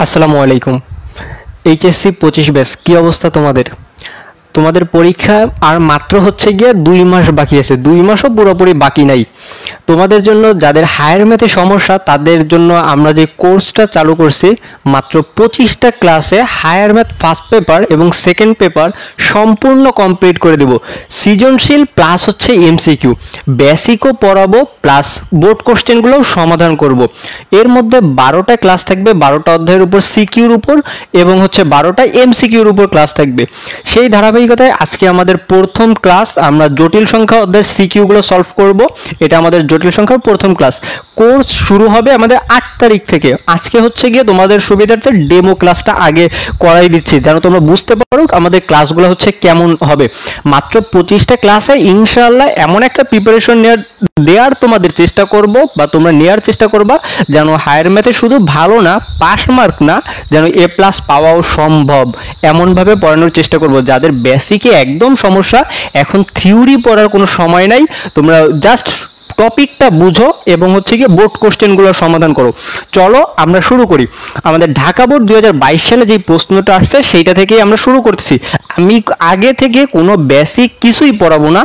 আসসালামু আলাইকুম। HSC 25 batch কি অবস্থা তোমাদের? তোমাদের পরীক্ষা আর মাত্র হচ্ছে গিয়ে 2 মাস বাকি আছে। 2 মাসও পুরোপুরি বাকি নাই। তোমাদের জন্য যাদের হায়ার ম্যাথে সমস্যা তাদের জন্য আমরা যে কোর্সটা চালু করছি, মাত্র 25টা ক্লাসে হায়ার ম্যাথ ফার্স্ট পেপার এবং সেকেন্ড পেপার সম্পূর্ণ কমপ্লিট করে দেব। সৃজনশীল প্লাস হচ্ছে এমসিকিউ, বেসিকও পড়াবো প্লাস বোর্ড কোশ্চেনগুলোও সমাধান করব। এর মধ্যে 12টা ক্লাস থাকবে, 12টা অধ্যায়ের উপর সিকিউর উপর এবং হচ্ছে 12টা এমসিকিউর উপর ক্লাস থাকবে। সেই ধারাবাহিকতায় আজকে আমাদের প্রথম ক্লাস, আমরা জটিল সংখ্যা অধ্যায়ের সিকিউগুলো সলভ করব। এটা আমাদের জটিল সংখ্যার প্রথম ক্লাস। কোর্স শুরু হবে আমাদের 8 তারিখ থেকে। আজকে হচ্ছে গিয়ে তোমাদের সুবিধার্থে ডেমো ক্লাসটা আগে করাই দিচ্ছি, যেন তোমরা বুঝতে পারো আমাদের ক্লাসগুলো হচ্ছে কেমন হবে। মাত্র 25টা ক্লাসে ইনশাআল্লাহ এমন একটা প্রিপারেশন দেওয়ার তোমাদের চেষ্টা করব, বা তোমরা নেওয়ার চেষ্টা করবা যেন হায়ার ম্যাথে শুধু ভালো না, পাস মার্ক না, যেন এ প্লাস পাওয়াও সম্ভব এমনভাবে পড়ানোর চেষ্টা করব। যাদের বেসিকে একদম সমস্যা, এখন থিওরি পড়ার কোনো সময় নাই, তোমরা জাস্ট টপিকটা বুঝো এবং হচ্ছে গিয়ে বোর্ড কোশ্চেনগুলোর সমাধান করো। চলো আমরা শুরু করি। আমাদের ঢাকা বোর্ড 2022 সালে যেই প্রশ্নটা আসছে সেইটা থেকেই আমরা শুরু করতেছি। আমি আগে থেকে কোনো বেসিক কিছুই পড়াবো না।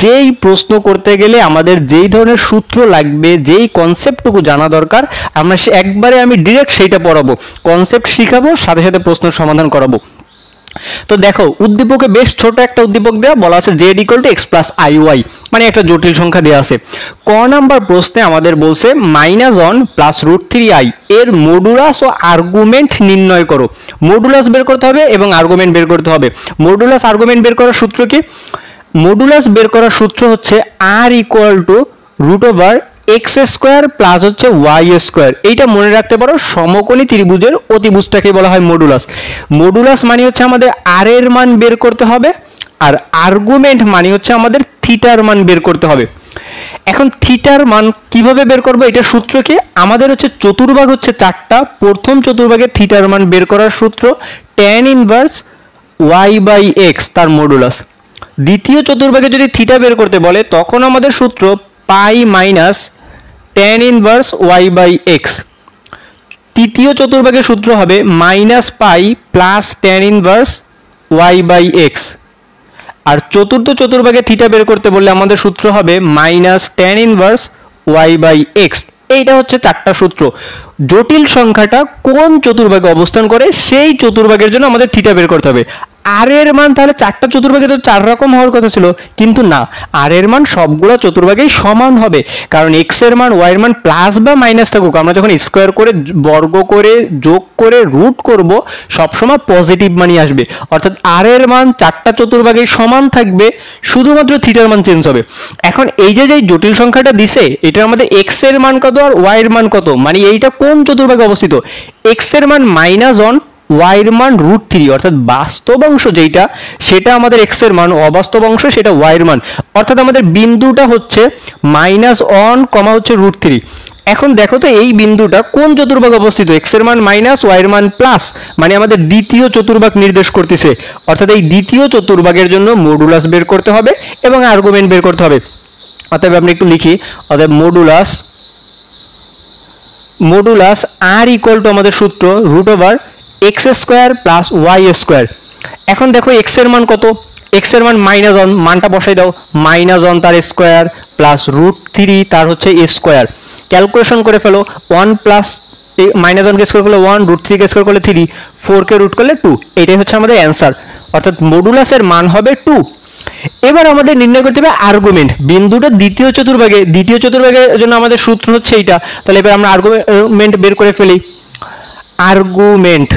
যেই প্রশ্ন করতে গেলে আমাদের যেই ধরনের সূত্র লাগবে, যেই কনসেপ্টটুকু জানা দরকার, আমরা একবারে আমি ডিরেক্ট সেইটা পড়াবো, কনসেপ্ট শিখাবো, সাথে সাথে প্রশ্নের সমাধান করাবো। তো দেখো, উদ্দীপকে বেশ ছোট একটা উদ্দীপক দেওয়া, বলা আছে z = x + iy, মানে একটা জটিল সংখ্যা দেওয়া আছে। ক নাম্বার প্রশ্নে আমাদের বলছে -1 + √3i এর মডুলাস ও আর্গুমেন্ট নির্ণয় করো। মডুলাস বের করতে হবে এবং আর্গুমেন্ট বের করতে হবে। মডুলাস আর্গুমেন্ট বের করার সূত্র কি? মডুলাস বের করার সূত্র হচ্ছে r = x² প্লাস হচ্ছে y²। এইটা মনে রাখতে পারো, সমকোণী ত্রিভুজের অতিভুজটাকে বলা হয় মডুলাস। মডুলাস মানে হচ্ছে আমাদের r এর মান বের করতে হবে, আর আর্গুমেন্ট মানে হচ্ছে আমাদের থিটার মান বের করতে হবে। এখন থিটার মান কিভাবে বের করবো, এটা সূত্র কি? আমাদের হচ্ছে চতুর্ভাগ হচ্ছে 4টা, প্রথম চতুর্ভাগে থিটার মান বের করার সূত্র tan ইনভার্স y/x তার মডুলাস। দ্বিতীয় চতুর্ভাগে যদি থিটা বের করতে বলে তখন আমাদের সূত্র পাই মাইনাস tan ইনভার্স y/x। তৃতীয় চতুর্ভাগের সূত্র হবে -পাই প্লাস tan ইনভার্স y/x। আর চতুর্থ চতুর্ভাগে থিটা বের করতে বললে আমাদের সূত্র হবে -tan ইনভার্স y/x। এইটা হচ্ছে 4টা সূত্র। জটিল সংখ্যাটা কোন চতুর্ভাগে অবস্থান করে সেই চতুর্ভাগের জন্য আমাদের থিটা বের করতে হবে। আর এর মান তাহলে 4টা চতুর্ভাগে তো 4 রকম হওয়ার কথা ছিল, কিন্তু না, আর এর মান সবগুলো চতুর্ভাগেই সমান হবে। কারণ এক্স এর মান, ওয়াই এর মান প্লাস বা মাইনাস থাকুক, আমরা যখন স্কোয়ার করে, বর্গ করে, যোগ করে, রুট করব, সবসময় পজিটিভ মানই আসবে। অর্থাৎ আর এর মান 4টা চতুর্ভাগেই সমান থাকবে, শুধুমাত্র থিটার মান চেঞ্জ হবে। এখন এই যে জটিল সংখ্যাটা দিছে, এটা আমাদের এক্স এর মান কত আর ওয়াই এর মান কত, মানে এইটা কোন চতুর্ভাগে অবস্থিত? এক্স এর মান -1, y এর মান √3, অর্থাৎ বাস্তব অংশ যেটা সেটা আমাদের x এর মান, অবাস্তব অংশ সেটা y এর মান। অর্থাৎ আমাদের বিন্দুটা হচ্ছে -1, হচ্ছে √3। এখন দেখো তো এই বিন্দুটা কোন চতুর্ভাগে অবস্থিত? x এর মান মাইনাস, y এর মান প্লাস, মানে আমাদের দ্বিতীয় চতুর্ভাগ নির্দেশ করতেছে। অর্থাৎ এই দ্বিতীয় চতুর্ভাগের জন্য মডুলাস বের করতে হবে এবং আর্গুমেন্ট বের করতে হবে। অতএব আমরা একটু লিখি, অতএব মডুলাস r = আমাদের সূত্র √x² প্লাস y²। এখন দেখো x এর মান কত? x এর মান -1, মানটা বসাই দাও, -1 তার স্কোয়ার প্লাস √3 তার হচ্ছে স্কোয়ার। ক্যালকুলেশন করে ফেলো, 1 প্লাস -1 কে স্কোয়ার করলে 1, √3 কে স্কোয়ার করলে 3, 4 কে রুট করলে 2। এটাই হচ্ছে আমাদের অ্যান্সার, অর্থাৎ মডুলাসের মান হবে 2। এবার আমাদের নির্ণয় করতে হবে আর্গুমেন্ট। বিন্দুটা দ্বিতীয় চতুর্ভাগের জন্য আমাদের সূত্র হচ্ছে এইটা। তাহলে এবার আমরা আর্গুমেন্ট বের করে ফেলি। আর্গুমেন্ট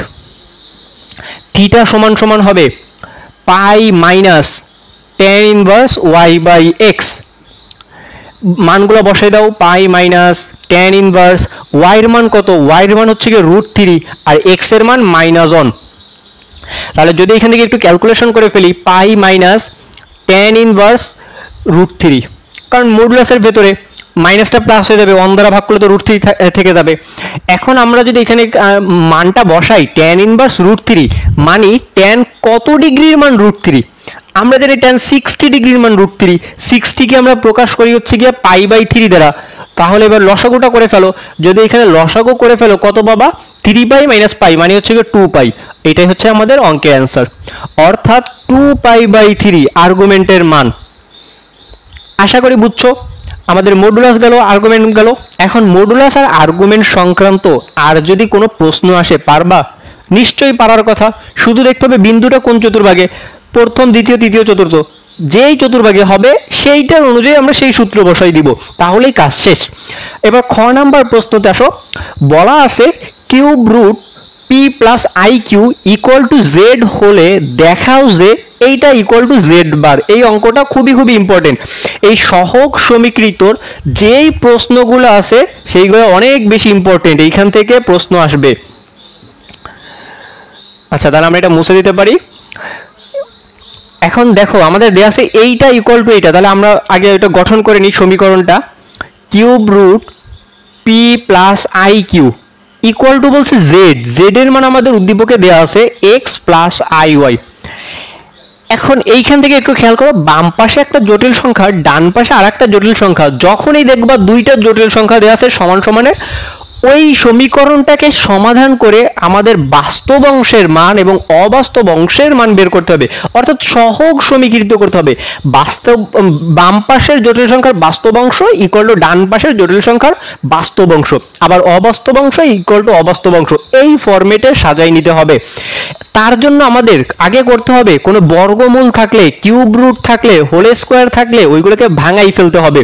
থিটা সমান সমান হবে পাই মাইনাস tan ইনভার্স y/x। মানগুলো বসাই দাও, পাই মাইনাস tan ইনভার্স y এর মান কত? y এর মান হচ্ছে কি √3 আর x এর মান -1। তাহলে যদি এখান থেকে একটু ক্যালকুলেশন করে ফেলি, পাই মাইনাস tan ইনভার্স √3, কারণ মডুলাসের ভেতরে মাইনাসটা প্লাস হয়ে যাবে, 1 দ্বারা ভাগ করলে তো √3 থেকে যাবে। এখন আমরা যদি এখানে মানটা বসাই tan ইনভার্স √3, মানে tan কত ডিগ্রির মান √3? আমরা জানি tan 60 ডিগ্রির মান √3। 60 কে আমরা প্রকাশ করি হচ্ছে গিয়ে পাই/3 দ্বারা। তাহলে এবার লসাগুটা করে ফেলো। যদি এখানে লসাগু করে ফেলো কত পাবা? 3 পাই মাইনাস পাই মানে হচ্ছে 2 পাই। এটাই হচ্ছে আমাদের অঙ্কের অ্যান্সার, অর্থাৎ 2 পাই বাই 3 আর্গুমেন্টের মান। আশা করি বুঝছো। আমাদের মডুলাস গেল, আর্গুমেন্ট গেল। এখন মডুলাস আর আর্গুমেন্ট সংক্রান্ত আর যদি কোনো প্রশ্ন আসে পারবা? নিশ্চয়ই পারার কথা। শুধু দেখতে হবে বিন্দুটা কোন চতুর্ভাগে, প্রথম, দ্বিতীয়, তৃতীয়, চতুর্থ, যেই চতুর্ভাগে হবে সেইটার অনুযায়ী আমরা সেই সূত্র বসাই দিব, তাহলেই কাজ শেষ। এবার খ নাম্বার প্রশ্নতে আসো। বলা আছে cube root P plus I Q equal to Z হলে দেখাও যে এইটা ইকুয়াল টু জেড বার। এই অঙ্কটা খুবই খুবই ইম্পর্টেন্ট। এই সহগ সমীকৃতর যেই প্রশ্নগুলো আছে সেইগুলো অনেক বেশি ইম্পর্টেন্ট, এইখান থেকে প্রশ্ন আসবে। আচ্ছা, তাহলে আমরা এটা মুছে দিতে পারি। এখন দেখো আমাদের দেয়া আছে এইটা ইকুয়াল টু এইটা, তাহলে আমরা আগে এটা গঠন করে নিই সমীকরণটা। Cube root P plus I Q equal to বলছে জেড, জেড এর মান আমাদের উদ্দীপকে দেওয়া আছে এক্স প্লাস আই ওয়াই। এখন এইখান থেকে একটু খেয়াল করো, বাম পাশে একটা জটিল সংখ্যা, ডান পাশে আর একটা জটিল সংখ্যা, যখনই দেখবা দুইটা জটিল সংখ্যা দেওয়া আছে সমান সমানে, ওই সমীকরণটাকে সমাধান করে আমাদের বাস্তব অংশের মান এবং অবাস্তব অংশের মান বের করতে হবে, অর্থাৎ সহগ সমীকৃত করতে হবে। বাস্তব বাম পাশের জটিল সংখ্যার বাস্তব অংশ ইকুয়াল টু ডান পাশের জটিল সংখ্যার বাস্তব অংশ, আবার অবাস্তব অংশ ইকুয়াল টু অবাস্তব অংশ, এই ফরম্যাটে সাজাই নিতে হবে। তার জন্য আমাদের আগে করতে হবে কোনো বর্গমূল থাকলে, কিউব রুট থাকলে, হোল স্কোয়ার থাকলে ওইগুলোকে ভাঙাই ফেলতে হবে।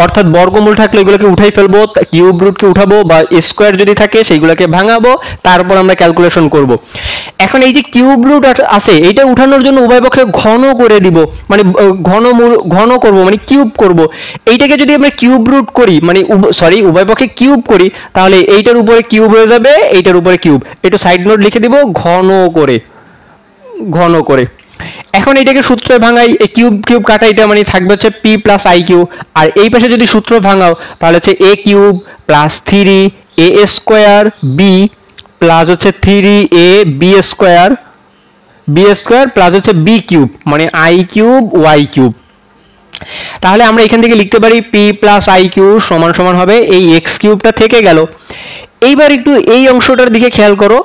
অর্থাৎ বর্গমূল থাকলে ওইগুলোকে উঠাই ফেলবো, কিউব রুটকে উঠাবো, বা স্কোয়ার যদি থাকে সেইগুলোকে ভাঙাবো, তারপর আমরা ক্যালকুলেশন করব। এখন এই যে কিউব রুট আছে এইটা উঠানোর জন্য উভয় পক্ষে ঘন করে দিব, মানে ঘন করব, মানে কিউব করব। এইটাকে যদি আমরা কিউব রুট করি, মানে সরি উভয় পক্ষে কিউব করি, তাহলে এইটার উপরে কিউব হয়ে যাবে, এইটার উপরে কিউব। একটু সাইড নোট লিখে দিব, ঘন করে। এখন এটাকে সূত্রে ভাঙাই, এই কিউব কিউব কাটা, এটা মানে থাকবে হচ্ছে পি প্লাস আই কিউ। আর এই পাশে যদি সূত্র ভাঙাও তাহলে হচ্ছে a cube plus 3 a square b plus হচ্ছে 3 এ বি স্কোয়ার প্লাস হচ্ছে বি কিউব, মানে আই কিউব ওয়াই কিউব। তাহলে আমরা এখান থেকে লিখতে পারি পি প্লাস আই কিউ সমান সমান হবে, এই এক্স কিউবটা থেকে গেল। এইবার একটু এই অংশটার দিকে খেয়াল করো,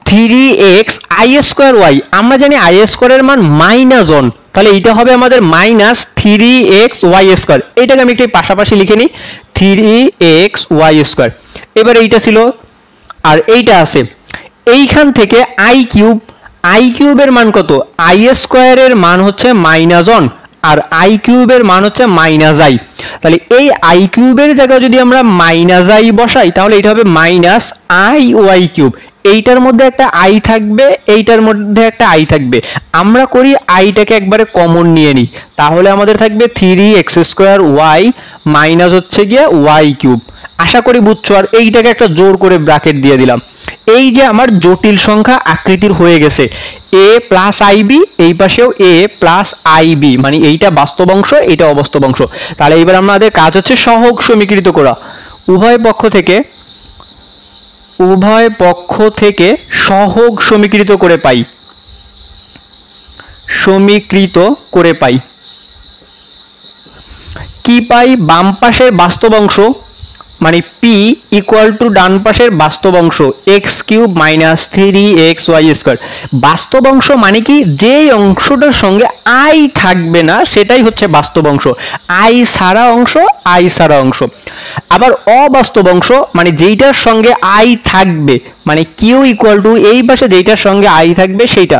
3x আই স্কোয়ার ওয়াই, আমরা জানি আই স্কোয়ারের মান -1, তাহলে এইটা হবে আমাদের মাইনাস 3x ওয়াই স্কোয়ার। এইটাকে আমি একটু পাশাপাশি লিখে নিই, 3x ওয়াই স্কোয়ার। এবার এইটা ছিল আর এইটা আছে, এইখান থেকে আই কিউবের মান কত? আই স্কোয়ারের মান হচ্ছে -1 আর আই কিউবের মান হচ্ছে -i। তাহলে এই আই কিউবের জায়গায় যদি আমরা -i বসাই তাহলে এটা হবে মাইনাস আই ওয়াই কিউব। এইটার মধ্যে একটা আই থাকবে, এইটার মধ্যে একটা আই থাকবে, আমরা করি আইটাকে একবারে কমন নিয়ে নিই, তাহলে আমাদের থাকবে 3x স্কোয়ার ওয়াই মাইনাস হচ্ছে গিয়ে ওয়াই কিউব। আশা করি বুঝছো। আর এইটাকে একটা জোর করে ব্র্যাকেট দিয়ে দিলাম। এই যে আমার জটিল সংখ্যা আকৃতির হয়ে গেছে, এ প্লাস আইবি, এই পাশেও এ প্লাস আইবি, মানে এইটা বাস্তব অংশ, এইটা অবাস্তব অংশ। তাহলে এইবার আমাদের কাজ হচ্ছে সহগ সমীকৃত করা, উভয় পক্ষ থেকে সহগ সমীকৃত করে পাই। কি পাই? বাম পাশের বাস্তব অংশ মানে পি ইকুয়াল টু ডান পাশের বাস্তব অংশ x cube minus 3x Y square. বাস্তব অংশ মানে কি? যেই অংশটার সঙ্গে আই থাকবে না সেটাই হচ্ছে বাস্তব অংশ, আই ছাড়া অংশ। আবার অবাস্তব অংশ মানে যেইটার সঙ্গে আই থাকবে, মানে কিউ ইকুয়াল টু এই পাশে যেইটার সঙ্গে আই থাকবে সেইটা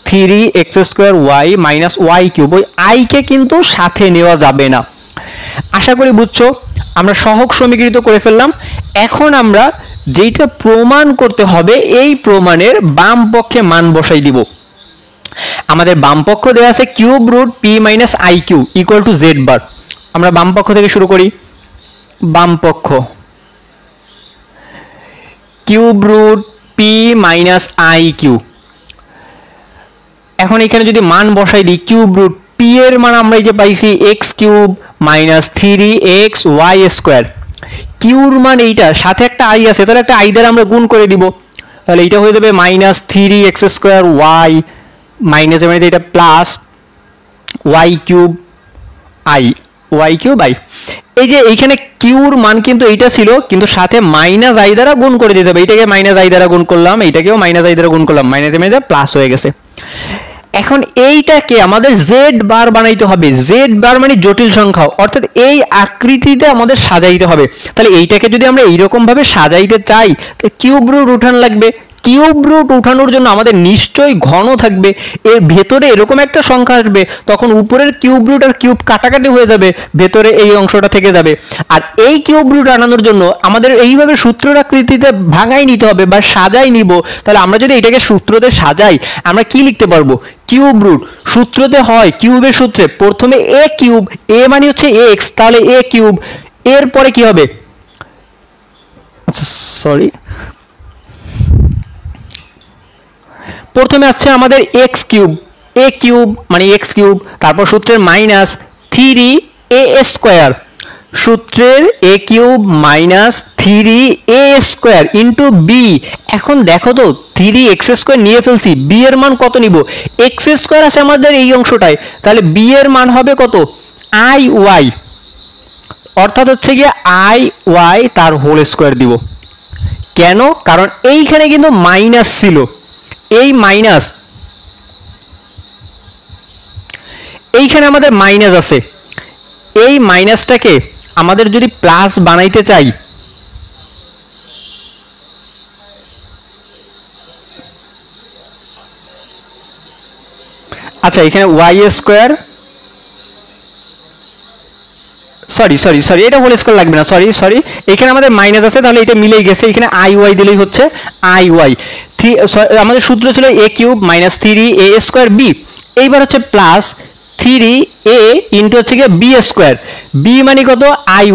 3x square Y minus Y cube. ওই আইকে কিন্তু সাথে নেওয়া যাবে না। আশা করি বুঝছো। আমরা সহগ সমীকৃত করে ফেললাম। এখন আমরা যেটা প্রমাণ করতে হবে এই প্রমাণের বাম পক্ষে মান বসাই দিব। আমাদের বাম পক্ষ দেওয়া আছে cube root p minus i Q equal to z bar. আমরা বাম পক্ষ থেকে শুরু করি। বাম পক্ষ cube root p minus i q. এখন এখানে যদি মান বসাই দিই, কিউব রুট পি এর মান আমরা এই যে পাইছি x cube minus 3x Y square. কিউর মান এইটা, সাথে একটা আই আছে, তাহলে একটা আই দ্বারা আমরা গুণ করে দিব, তাহলে এইটা হয়ে যাবে minus 3x square Y minus মানে এটা প্লাস ওয়াই কিউব আই। এই যে এইখানে কিউর মান কিন্তু এইটা ছিল, কিন্তু সাথে মাইনাস আই দ্বারা গুণ করে দিতে হবে। এইটাকে মাইনাস আই দ্বারা গুণ করলাম, এইটাকেও মাইনাস আই দ্বারা গুণ করলাম, মাইনাস মাইনাস প্লাস হয়ে গেছে। এখন এইটাকে আমাদের জেড বার বানাইতে হবে। জেড বার মানে জটিল সংখ্যা, অর্থাৎ এই আকৃতিতে আমাদের সাজাইতে হবে। তাহলে এইটাকে যদি আমরা এইরকম ভাবে সাজাইতে চাই, তাহলে কিউব রুট উঠান লাগবে। কিউব রুট উঠানোর জন্য আমাদের নিশ্চয়ই ঘন থাকবে, এর ভেতরে এরকম একটা সংখ্যা আসবে, তখন উপরের কিউব রুট আর কিউব কাটাকাটি হয়ে যাবে, ভেতরে এই অংশটা থেকে যাবে। আর এই কিউব রুট আনানোর জন্য আমাদের এইভাবে সূত্রের আকৃতিতে ভাঙাই নিতে হবে বা সাজাই নিব। তাহলে আমরা যদি এটাকে সূত্রতে সাজাই, আমরা কি লিখতে পারবো? কিউব রুট সূত্রতে হয় কিউবের সূত্রে প্রথমে এ কিউব, এ মানে হচ্ছে এক্স, তাহলে এ কিউব, এরপরে কি হবে, আচ্ছা সরি, প্রথমে আছে আমাদের এক্স কিউব, এ কিউব মানে এক্স কিউব, তারপর সূত্রের মাইনাস 3a স্কোয়ার, সূত্রের a cube minus 3a square into b. এখন দেখো তো 3x স্কোয়ার নিয়ে ফেলছি, বি এর মান কত নিব? এক্স স্কোয়ার আছে আমাদের এই অংশটায়, তাহলে বি এর মান হবে কত? আই ওয়াই, অর্থাৎ হচ্ছে গিয়ে আই ওয়াই তার হোল স্কোয়ার দিব। কেন? কারণ এইখানে কিন্তু মাইনাস ছিল, এই মাইনাস, এইখানে আমাদের মাইনাস আছে, এই মাইনাসটাকে আমাদের যদি প্লাস বানাইতে চাই, আচ্ছা এখানে Y square, sorry sorry sorry এটা হোল স্কোয়ার লাগবে না, সরি সরি, এখানে আমাদের মাইনাস আছে, তাহলে এটা মিলেই গেছে, এখানে আই ওয়াই দিলেই হচ্ছে আই ওয়াই। আমাদের সূত্র ছিল a cube minus 3a square b, এইবার হচ্ছে প্লাস 3a ইন্টু হচ্ছে গিয়ে বি স্কোয়ার, বি মানে কত? আই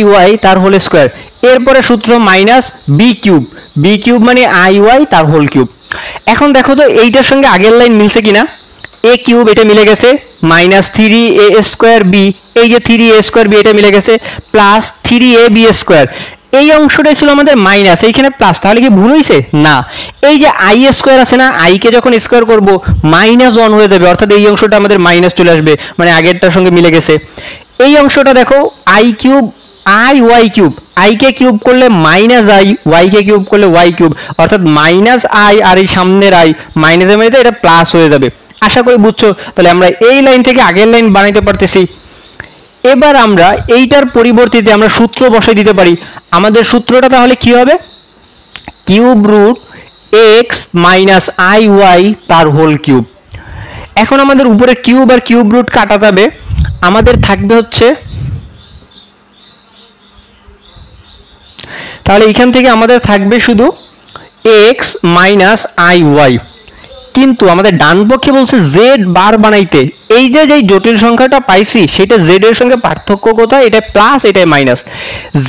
ওয়াই তার হোল স্কোয়ার, এরপরে সূত্র minus B cube, B cube মানে আই ওয়াই তার হোল কিউব। এখন দেখো তো এইটার সঙ্গে আগের লাইন মিলছে কিনা, এ কিউব এটা মিলে গেছে, মাইনাস 3a স্কোয়ার বি, এই যে 3a স্কোয়ার বি এটা মিলে গেছে, প্লাস 3ab স্কোয়ার, এই অংশটাই ছিল আমাদের মাইনাস, এইখানে প্লাস, তাহলে কি ভুল হয়েছে? না, এই যে আই স্কোয়ার আছে না, আই কে যখন স্কোয়ার করব মাইনাস 1 হয়ে যাবে, অর্থাৎ এই অংশটা আমাদের মাইনাস চলে আসবে, মানে আগেরটার সঙ্গে মিলে গেছে। এই অংশটা দেখো i cube i y cube, i কে কিউব করলে মাইনাস আই, ওয়াই কে কিউব করলে ওয়াই কিউব, অর্থাৎ মাইনাস আই আর এই সামনের আই মাইনাসে মাইনাসে এটা প্লাস হয়ে যাবে। আশা করি বুঝছো। তাহলে আমরা এই লাইন থেকে আগের লাইন বানাইতে পারতেছি। এবার আমরা এইটার পরিবর্তিতে আমরা সূত্র বসাই দিতে পারি। আমাদের সূত্রটা তাহলে কি হবে? Cube root X minus I Y তার হোল কিউব। এখন আমাদের উপরে কিউব আর কিউব রুট কাটা যাবে, আমাদের থাকবে হচ্ছে, তাহলে এখান থেকে আমাদের থাকবে শুধু এক্স মাইনাস আই ওয়াই, কিন্তু আমাদের ডান পক্ষে বলছে জেড বার বানাইতে। এই যে যেই জটিল সংখ্যাটা পাইছি সেটা জেড এর সঙ্গে পার্থক্য কোথায়? এটা প্লাস, এটা মাইনাস।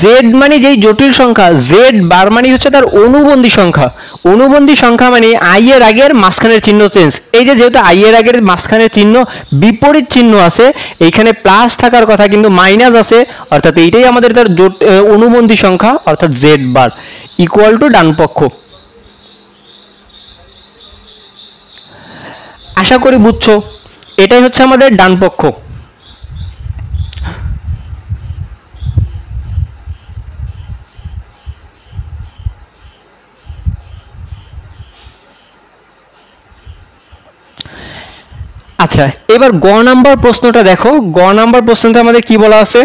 জেড মানে যেই জটিল সংখ্যা, জেড বার মানে হচ্ছে তার অনুবন্ধী সংখ্যা। অনুবন্ধী সংখ্যা মানে আই এর আগের মাঝখানের চিহ্ন চেঞ্জ। এই যে যেহেতু আই এর আগের মাঝখানের চিহ্ন বিপরীত চিহ্ন আছে, এইখানে প্লাস থাকার কথা কিন্তু মাইনাস আছে, অর্থাৎ এইটাই আমাদের তার অনুবন্ধী সংখ্যা, অর্থাৎ জেড বার ইকুয়াল টু ডান পক্ষ। আশা করি বুঝছো। এটাই হচ্ছে আমাদের ডান পক্ষ। আচ্ছা এবার গ নাম্বার প্রশ্নটা দেখো। গ নাম্বার প্রশ্নটা আমাদের কি বলা আছে?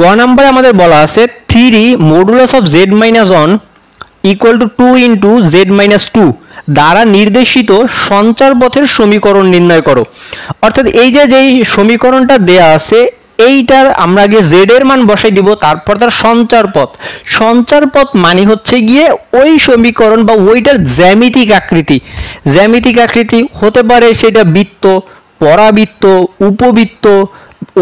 গ নাম্বারে আমাদের বলা আছে 3 modulus of Z minus 1 equal to 2 into Z minus 2 দ্বারা নির্দেশিত সঞ্চার পথের সমীকরণ নির্ণয় করো। অর্থাৎ এই যে যেই সমীকরণটা দেয়া আছে এইটার আমরা আগে জেড এর মান বসাই দিব, তারপর তার সঞ্চার পথ। সঞ্চার পথ মানে হচ্ছে গিয়ে ওই সমীকরণ বা ওইটার জ্যামিতিক আকৃতি। জ্যামিতিক আকৃতি হতে পারে সেটা বৃত্ত, পরাবৃত্ত, উপবৃত্ত,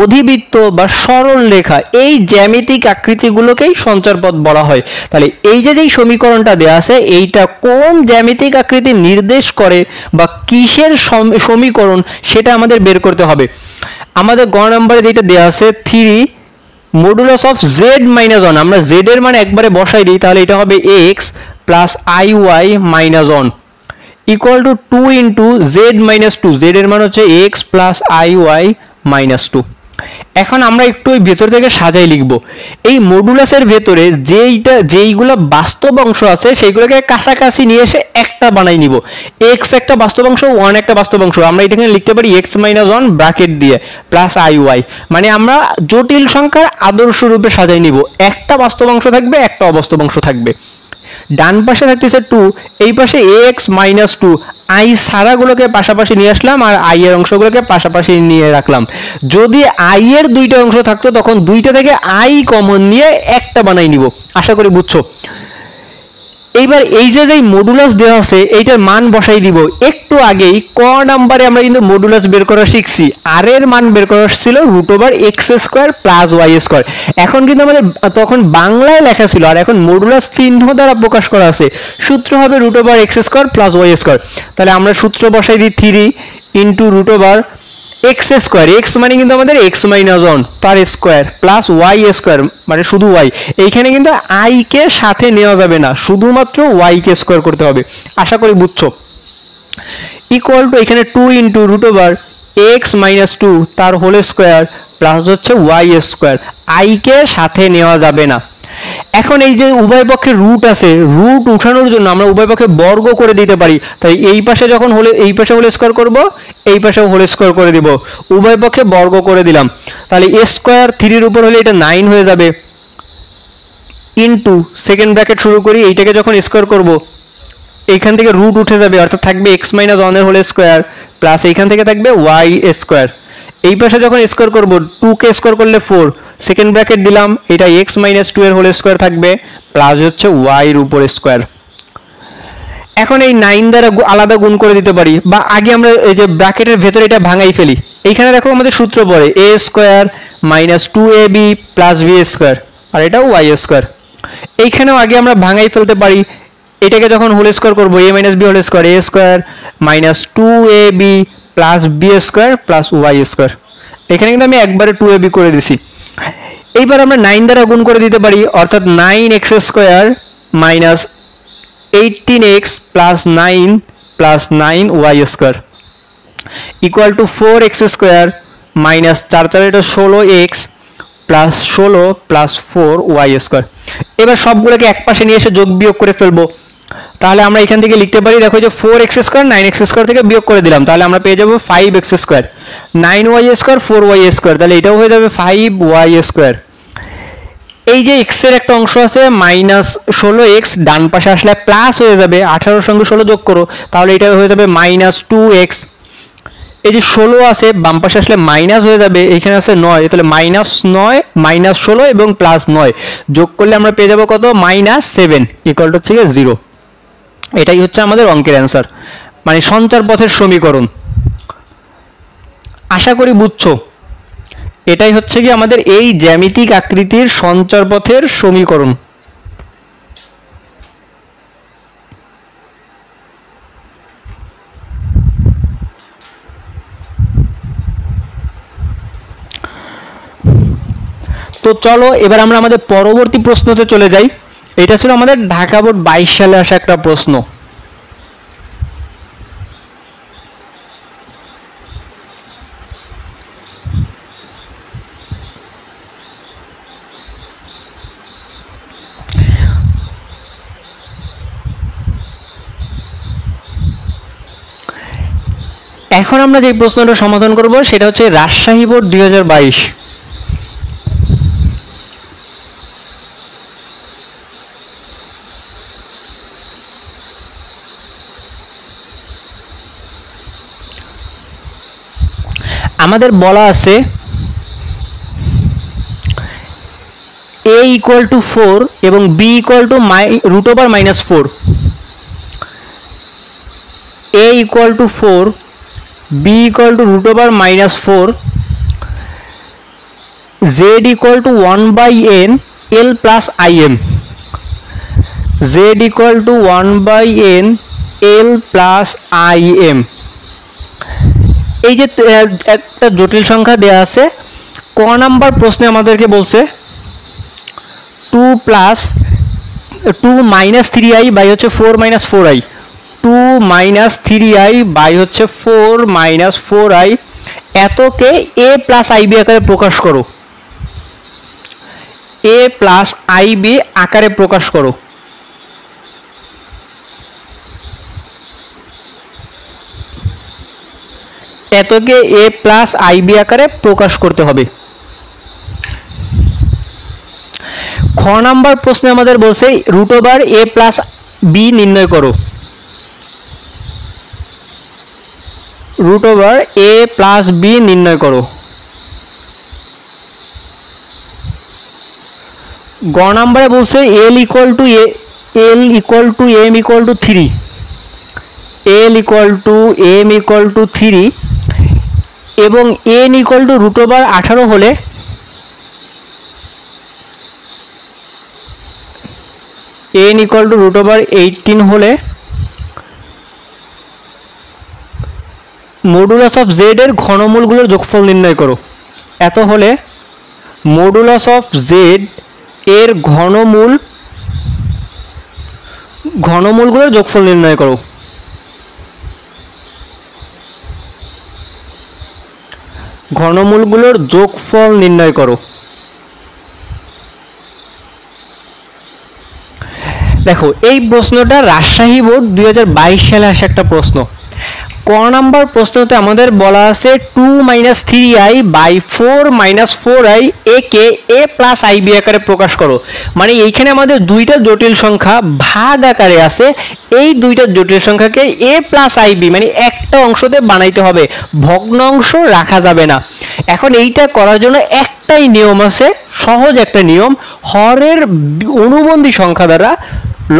অধিবৃত্ত বা সরল রেখা। এই জ্যামিতিক আকৃতিগুলোকেই সঞ্চারপথ বলা হয়। তাহলে এই যে যেই সমীকরণটা দেয়া আছে এইটা কোন জ্যামিতিক আকৃতি নির্দেশ করে বা কিসের সমীকরণ সেটা আমাদের বের করতে হবে। আমাদের গ নম্বরে যেটা দেয়া আছে 3 মডুলাস অফ জেড মাইনাস 1, আমরা জেড এর মান একবারে বসাই দিই, তাহলে এটা হবে X plus I Y minus 1 equal to 2 into Z minus 2, Z এর মান হচ্ছে X plus I Y minus 2। এখন আমরা একটু ওই ভেতর থেকে সাজাই লিখব। এই মডুলাসের ভেতরে যেইগুলো বাস্তব অংশ আছে সেইগুলোকে কাছাকাছি নিয়ে এসে একটা বানাই নিব। এক্স একটা বাস্তব অংশ, 1 একটা বাস্তব অংশ, আমরা এটাকে লিখতে পারি এক্স মাইনাস 1 ব্র্যাকেট দিয়ে প্লাস আই ওয়াই, মানে আমরা জটিল সংখ্যার আদর্শ রূপে সাজাই নিব। একটা বাস্তব অংশ থাকবে, একটা অবাস্তব অংশ থাকবে। ডান পাশে থাকতেছে 2, এই পাশে এক্স মাইনাস 2, আই সারাগুলোকে পাশাপাশি নিয়ে আসলাম আর আই এর অংশগুলোকে পাশাপাশি নিয়ে রাখলাম। যদি আই এর দুইটা অংশ থাকতো তখন দুইটা থেকে আই কমন নিয়ে একটা বানাই নিব। আশা করি বুঝছো। এইবার এই যে মডুলাস দেওয়া আছে এইটার মান বসাই দিব। একটু আগেই ক নাম্বারে আমরা কিন্তু মডুলাস বের করা শিখছি, আর এর মান বের করা ছিল √x² প্লাস y²। এখন কিন্তু আমাদের তখন বাংলায় লেখা ছিল, আর এখন মডুলাস চিহ্ন দ্বারা প্রকাশ করা আছে। সূত্র হবে √x² প্লাস y²। তাহলে আমরা সূত্র বসাই দিই 3 ইন্টু √x², x মানে কিন্তু আমাদের x মাইনাস 1 তার স্কোয়ার প্লাস y² মানে শুধু y। এইখানে কিন্তু i কে সাথে নেওয়া যাবে না, শুধুমাত্র y কে স্কোয়ার করতে হবে। আশা করি বুঝছো। ইকুয়াল টু এখানে 2 ইন্টু √x মাইনাস 2 তার হোল স্কোয়ার প্লাস হচ্ছে y², i কে সাথে নেওয়া যাবে না। এখন এই যে উভয় পক্ষে রুট আছে, রুট উঠানোর জন্য আমরা উভয় পক্ষে বর্গ করে দিতে পারি। তাই এই পাশে যখন হলে এই পাশে হোল স্কোয়ার করব, এই পাশেও হোল স্কোয়ার করে দিব, উভয় পক্ষে বর্গ করে দিলাম। তাহলে a স্কোয়ার 3 এর উপর হলে এটা 9 হয়ে যাবে, ইনটু সেকেন্ড ব্র্যাকেট শুরু করি, এইটাকে যখন স্কোয়ার করব এইখান থেকে রুট উঠে যাবে, অর্থাৎ থাকবে x মাইনাস 1 এর হোল স্কোয়ার প্লাস এইখান থেকে থাকবে y²। এই পাশে যখন স্কোয়ার করব 2 কে স্কোয়ার করলে 4, সেকেন্ড ব্র্যাকেট দিলাম, এটা x মাইনাস 2 এর হোল স্কোয়ার থাকবে প্লাস হচ্ছে y এর উপর স্কোয়ার। এখন এই 9 দ্বারা আলাদা গুণ করে দিতে পারি, বা আগে আমরা এই যে ব্র্যাকেটের ভেতরে এটা ভাঙাই ফেলি। এইখানে দেখো আমাদের সূত্র পড়ে a² minus 2ab plus b², আর এটাও y²। এইখানেও আগে আমরা ভাঙাই ফেলতে পারি, এটাকে যখন হোল স্কোয়ার করবো a minus b whole square, a² minus 2ab plus b² plus y²। এখানে কিন্তু আমি একবারে 2ab করে দিছি। এইবার আমরা 9 দ্বারা গুণ করে দিতে পারি, অর্থাৎ 9x² minus 18x plus 9 plus 9y² equal to 4x² minus 4 4 এটা 16x প্লাস 16 প্লাস 4y²। এবার সবগুলোকে এক পাশে নিয়ে এসে যোগ বিয়োগ করে ফেলবো। তাহলে আমরা এখান থেকে লিখতে পারি, দেখো যে 4x² 9x² থেকে বিয়োগ করে দিলাম, তাহলে আমরা পেয়ে যাবো 5x², 9y² 4y², তাহলে এটাও হয়ে যাবে 5y²। এই যে x এর একটা অংশ আছে মাইনাস 16x, ডান পাশে আসলে প্লাস হয়ে যাবে, 18 সঙ্গে 16 যোগ করো, তাহলে এটা হয়ে যাবে মাইনাস 2x। এই যে 16 আছে বাম পাশে আসলে মাইনাস হয়ে যাবে, এখানে আছে 9, তাহলে মাইনাস 9 মাইনাস 16 এবং প্লাস 9 যোগ করলে আমরা পেয়ে যাবো কত, মাইনাস 7 ইকুয়াল টু হচ্ছে 0। এটাই হচ্ছে আমাদের অঙ্কের অ্যান্সার, মানে সঞ্চার পথের সমীকরণ। আশা করি বুঝছো। এটাই হচ্ছে কি আমাদের এই জ্যামিতিক আকৃতির সঞ্চার পথের সমীকরণ। তো চলো এবার আমরা আমাদের পরবর্তী প্রশ্নতে চলে যাই। এটা ছিল আমাদের ঢাকা বোর্ড 22 সালে আসা একটা প্রশ্ন। এখন আমরা যে প্রশ্নটা সমাধান করব সেটা হচ্ছে রাজশাহী বোর্ড 2022। আমাদের বলা আছে a ইকুয়াল টু 4 এবং b equal to √−4। a equal two 4, b equal to √−4, z equal to 1/n l plus im, z equal to 1/n l plus im। এই যে একটা জটিল সংখ্যা দেয়া আছে, ক নাম্বার প্রশ্নে আমাদেরকে বলছে 2 plus two minus three I by হচ্ছে four minus four i, two minus three I by হচ্ছে ফোর মাইনাস ফোর আই, এতকে এ প্লাস আই বি আকারে প্রকাশ করো, এ প্লাস আই বি আকারে প্রকাশ করো। এতকে এ প্লাস আই বি আকারে প্রকাশ করতে হবে। খ নাম্বার প্রশ্নে আমাদের বলছে root over a plus b নির্ণয় করো। Root over a plus b নির্ণয় করো। গ নাম্বারে বলছে l equal to l equal to m equal to three, l equal to m equal to three এবং n equal to root over 18 হলে n equal to root over 18 হলে modulus of Z এর ঘনমূলগুলোর যোগফল নির্ণয় করো। এত হলে মডুলাস অফ জেড এর ঘনমূলগুলোর যোগফল নির্ণয় করো। ঘনমূলগুলোর যোগফল নির্ণয় করো। দেখো এই প্রশ্নটা রাজশাহী বোর্ড 2022 সালে আসা একটা প্রশ্ন। ক নাম্বার প্রশ্নতে আমাদের বলা আছে two minus three I by four minus four I একে এ প্লাস আই বি আকারে প্রকাশ করো। মানে এইখানে আমাদের দুইটা জটিল সংখ্যা ভাগ আকারে আছে, এই দুইটা জটিল সংখ্যাকে এ প্লাস আই বি মানে একটা অংশতে বানাইতে হবে, ভগ্নাংশ রাখা যাবে না। এখন এইটা করার জন্য একটাই নিয়ম আছে, সহজ একটা নিয়ম, হরের অনুবন্ধী সংখ্যা দ্বারা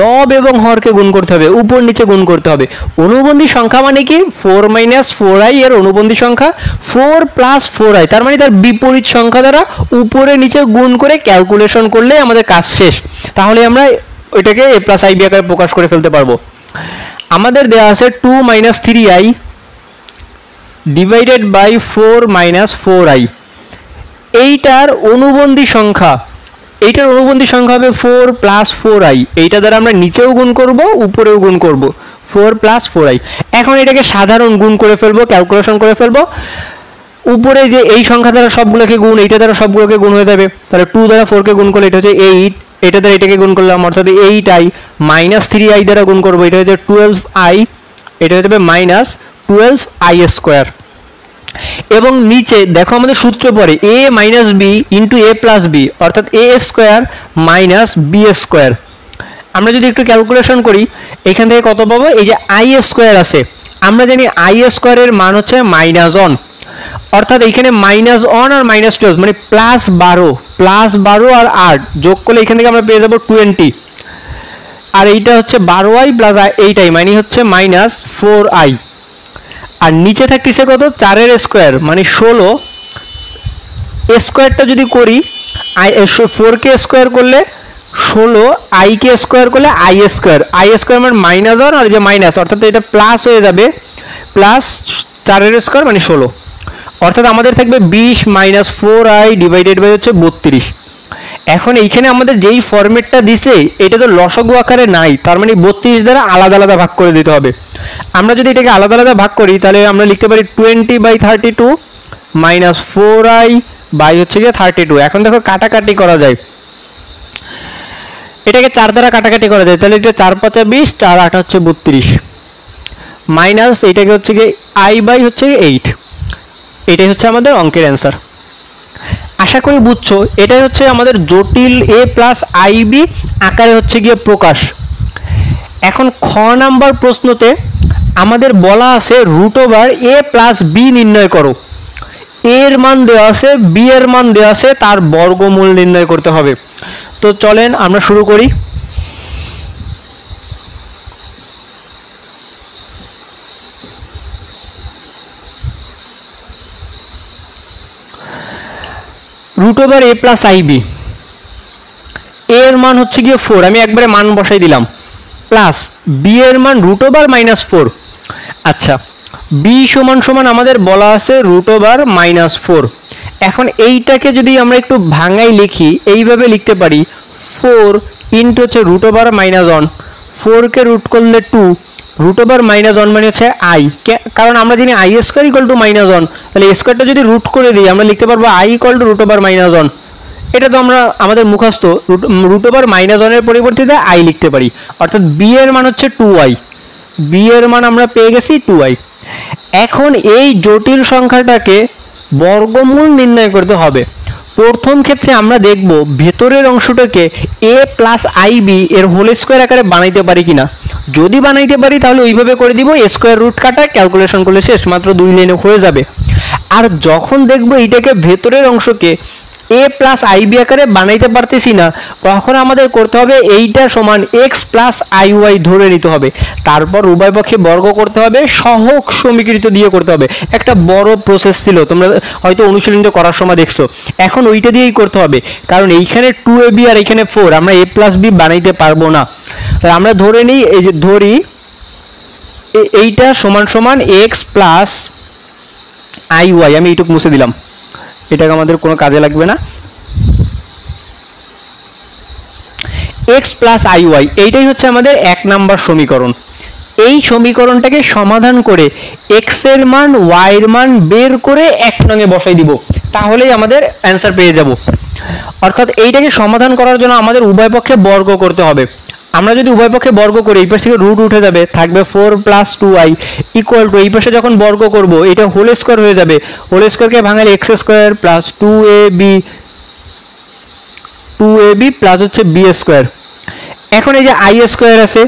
লব এবং হরকে গুণ করতে হবে, উপর নিচে গুণ করতে হবে। অনুবন্ধী সংখ্যা মানে কি, ফোর মাইনাস ফোর আই এর অনুবন্ধী সংখ্যা ফোর প্লাস ফোর আই, তার মানে তার বিপরীত সংখ্যা দ্বারা উপরে নিচে গুণ করে ক্যালকুলেশন করলে আমাদের কাজ শেষ। তাহলে আমরা এটাকে এ প্লাস আই বি আকারে প্রকাশ করে ফেলতে পারবো। আমাদের দেওয়া আছে two minus three I divided by four minus four I, এইটার অনুবন্ধী সংখ্যা, এইটার অনুবন্ধী সংখ্যা হবে ফোর প্লাস ফোর আই, এইটা দ্বারা আমরা নিচেও গুণ করব উপরেও গুণ করব, ফোর প্লাস ফোর আই। এখন এটাকে সাধারণ গুণ করে ফেলবো, ক্যালকুলেশন করে ফেলবো। উপরে যে এই সংখ্যা দ্বারা সবগুলোকে গুণ, এইটা দ্বারা সবগুলোকে গুণ হয়ে যাবে, তাহলে টু দ্বারা ফোরকে গুণ করলে এটা হচ্ছে এইট, এটা দ্বারা এটাকে গুণ করলাম অর্থাৎ eight I, minus three I দ্বারা গুণ করবো, এটা হচ্ছে টুয়েলভ আই, এটা হয়ে যাবে মাইনাস টুয়েলভ আই স্কোয়ার। এবং নিচে দেখো আমাদের সূত্র পড়ে এ মাইনাস বি ইন্টু এ প্লাস বি অর্থাৎ এ স্কোয়ার মাইনাস বি স্কোয়ার। আমরা যদি একটু ক্যালকুলেশন করি এখান থেকে কত পাবো, এই যে আই স্কোয়ার আছে, আমরা জানি আই স্কোয়ারের মান হচ্ছে মাইনাস ওয়ান, অর্থাৎ এইখানে মাইনাস ওয়ান আর মাইনাস টুয়েলভ মানে প্লাস বারো আর আট যোগ করলে এখান থেকে আমরা পেয়ে যাবো 20, আর এইটা হচ্ছে 12i প্লাস এইটাই মানে হচ্ছে মাইনাস 4i, আর নিচে থাকতেছে কত, 4 এর স্কোয়ার মানে 16, স্কোয়ারটা যদি করি 4কে স্কোয়ার করলে 16, আইকে স্কোয়ার করলে আই স্কোয়ার মানে মাইনাস ওয়ান আর যে মাইনাস অর্থাৎ এটা প্লাস হয়ে যাবে, প্লাস 4 এর স্কোয়ার মানে 16, অর্থাৎ আমাদের থাকবে 20 মাইনাস 4i ডিভাইডেড বাই হচ্ছে 32। এখন এইখানে আমাদের যেই ফরম্যাটটা দিছে এটা তো লসাগু আকারে নাই, তার মানে 32 দ্বারা আলাদা আলাদা ভাগ করে দিতে হবে। আমরা যদি এটাকে আলাদা আলাদা ভাগ করি তাহলে আমরা লিখতে পারি 20/32 মাইনাস 4i বাই হচ্ছে গিয়ে 32। এখন দেখো কাটাকাটি করা যায়, এটাকে 4 দ্বারা কাটাকাটি করা যায়, তাহলে এটা 4 × 5 = 20, 4 × 8 হচ্ছে 32, মাইনাস এটাকে হচ্ছে গিয়ে i বাই হচ্ছে 8। এটাই হচ্ছে আমাদের অঙ্কের অ্যান্সার। আশা করি বুঝছো, এটাই হচ্ছে আমাদের জটিল এ প্লাস আইবি আকারে হচ্ছে গিয়ে প্রকাশ। এখন খ নাম্বার প্রশ্নতে আমাদের বলা আছে root over a plus b নির্ণয় করো। এর মান দেওয়া আছে, বি এর মান দেওয়া আছে, তার বর্গমূল নির্ণয় করতে হবে। তো চলেন আমরা শুরু করি। Root over a plus i b, এর মান হচ্ছে গিয়ে 4, আমি একবারে মান বসাই দিলাম, প্লাস বি এর মান রুট ওভার মাইনাস 4। আচ্ছা, বি সমান সমান আমাদের বলা আছে রুট ওভার মাইনাস 4। এখন এইটাকে যদি আমরা একটু ভাঙাই লিখি, এইভাবে লিখতে পারি 4 ইন্টু হচ্ছে রুট ওভার মাইনাস 1, 4কে রুট করলে 2, রুট ওভার মাইনাস 1 মানে হচ্ছে আই, কারণ আমরা জানি I square equal to minus 1, তাহলে স্কোয়ারটা যদি রুট করে দিই আমরা লিখতে পারবো I equal to root over minus 1। এটা তো আমরা আমাদের মুখস্থ, রুট ওভার মাইনাস 1 এর পরিবর্তে আই লিখতে পারি, অর্থাৎ বি এর মান হচ্ছে 2i, বি এর মান আমরা পেয়ে গেছি 2i। এখন এই জটিল সংখ্যাটাকে বর্গমূল নির্ণয় করতে হবে। প্রথম ক্ষেত্রে আমরা দেখব ভেতরের অংশটাকে a প্লাস আইবি এর হোল স্কোয়ার আকারে বানাইতে পারি কিনা। যদি বানাইতে পারি তাহলে ওইভাবে করে দিব, স্কোয়ার রুট কাটা ক্যালকুলেশন করলে শেষ, মাত্র 2 লাইনে হয়ে যাবে। আর যখন দেখব এইটাকে ভেতরের অংশকে a প্লাস আইবি আকারে বানাইতে পারতেছি না, তখন আমাদের করতে হবে এইটা সমান এক্স প্লাস আইওয়াই ধরে নিতে হবে, তারপর উভয় পক্ষে বর্গ করতে হবে, সহগ সমীকৃত দিয়ে করতে হবে। একটা বড় প্রসেস ছিল, তোমরা হয়তো অনুশীলনটা করার সময় দেখছো। এখন ওইটা দিয়েই করতে হবে, কারণ এইখানে 2ab আর এখানে 4, আমরা a প্লাস বি বানাইতে পারবো না। তাই আমরা ধরে নিই, এই যে ধরি এইটা সমান সমান এক্স প্লাস আইওয়াই, আমি এইটুকু মুছে দিলাম, এটাকে আমাদের কোনো কাজে লাগবে না। এক্স প্লাস আইওয়াই এইটাই হচ্ছে আমাদের 1 নাম্বার সমীকরণ। এই সমীকরণটাকে সমাধান করে এক্স এর মান ওয়াই এর মান বের করে 1 নঙে বসাই দিব, তাহলেই আমাদের অ্যান্সার পেয়ে যাব। অর্থাৎ এইটাকে সমাধান করার জন্য আমাদের উভয় পক্ষে বর্গ করতে হবে। আমরা যদি উভয় পক্ষে বর্গ করি, এই পাশ থেকে রুট উঠে যাবে, থাকবে 4 প্লাস 2i ইকুয়াল টু, এই পাশে যখন বর্গ করব এটা হোল স্কোয়ার হয়ে যাবে, হোল স্কোয়ারকে ভাঙালে x square plus 2ab plus হচ্ছে বি স্কোয়ার। এখন এই যে আই স্কোয়ার আছে,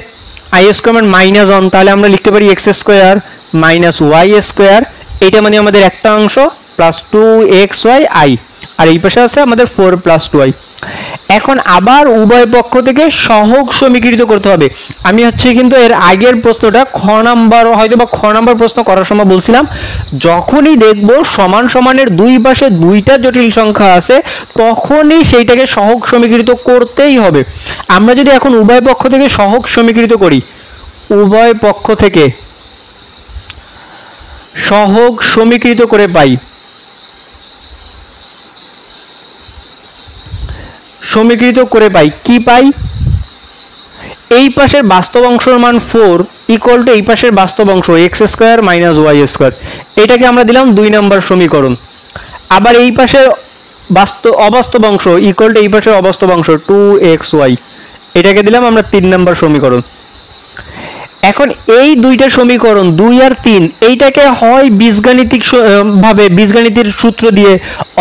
আই স্কোয়ার মানে মাইনাস 1, তাহলে আমরা লিখতে পারি x square minus Y square, এইটা মানে আমাদের একটা অংশ প্লাস 2xy আই, আর এই পাশে আছে আমাদের 4 প্লাস 2i। এখন আবার উভয় পক্ষ থেকে সহগ সমীকৃত করতে হবে। আমি হচ্ছে কিন্তু এর আগের প্রশ্নটা খ নাম্বার, হয়তো বা খ নাম্বার প্রশ্ন করার সময় বলছিলাম, যখনই দেখব সমান সমানের দুই পাশে দুইটা জটিল সংখ্যা আছে তখনই সেইটাকে সহগ সমীকৃত করতেই হবে। আমরা যদি এখন উভয় পক্ষ থেকে সহগ সমীকৃত করি, উভয় পক্ষ থেকে সহগ সমীকৃত করে পাই, সমীকৃত করে পাই কি পাই, এই পাশের বাস্তব অংশের মান 4 ইকুয়াল টু এই পাশের বাস্তব অংশ X square minus Y square, এটাকে আমরা দিলাম 2 নম্বর সমীকরণ। আবার এই পাশের অবাস্তব অংশ ইকুয়াল টু এই পাশের অবাস্তব অংশ 2xy, এটাকে দিলাম আমরা 3 নম্বর সমীকরণ। এখন এই দুইটা সমীকরণ 2 আর 3 এইটাকে হয় বীজগাণিতিক ভাবে বীজগণিতের সূত্র দিয়ে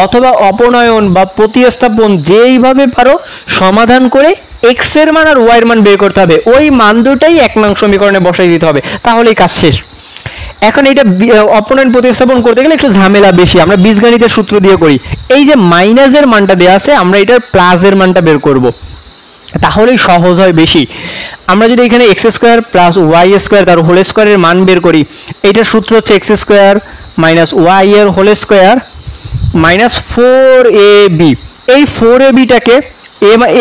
অথবা অপনয়ন বা প্রতিস্থাপন যেইভাবে পারো সমাধান করে এক্স এর মান আর ওয়াই এর মান বের করতে হবে, ওই মান দুটাই 1 নং সমীকরণে বসাই দিতে হবে, তাহলেই কাজ শেষ। এখন এটা অপনয়ন প্রতিস্থাপন করতে গেলে একটু ঝামেলা বেশি, আমরা বীজগণিতের সূত্র দিয়ে করি। এই যে মাইনাসের মানটা দেওয়া আছে আমরা এটার প্লাসের মানটা বের করব, তাহলেই সহজ হয় বেশি। আমরা যদি এখানে x square plus y square তার হোল স্কোয়ারের মান বের করি, এইটার সূত্র হচ্ছে এক্স স্কোয়ার মাইনাস ওয়াই এর হোল স্কোয়ার মাইনাস 4ab। এই 4abটাকে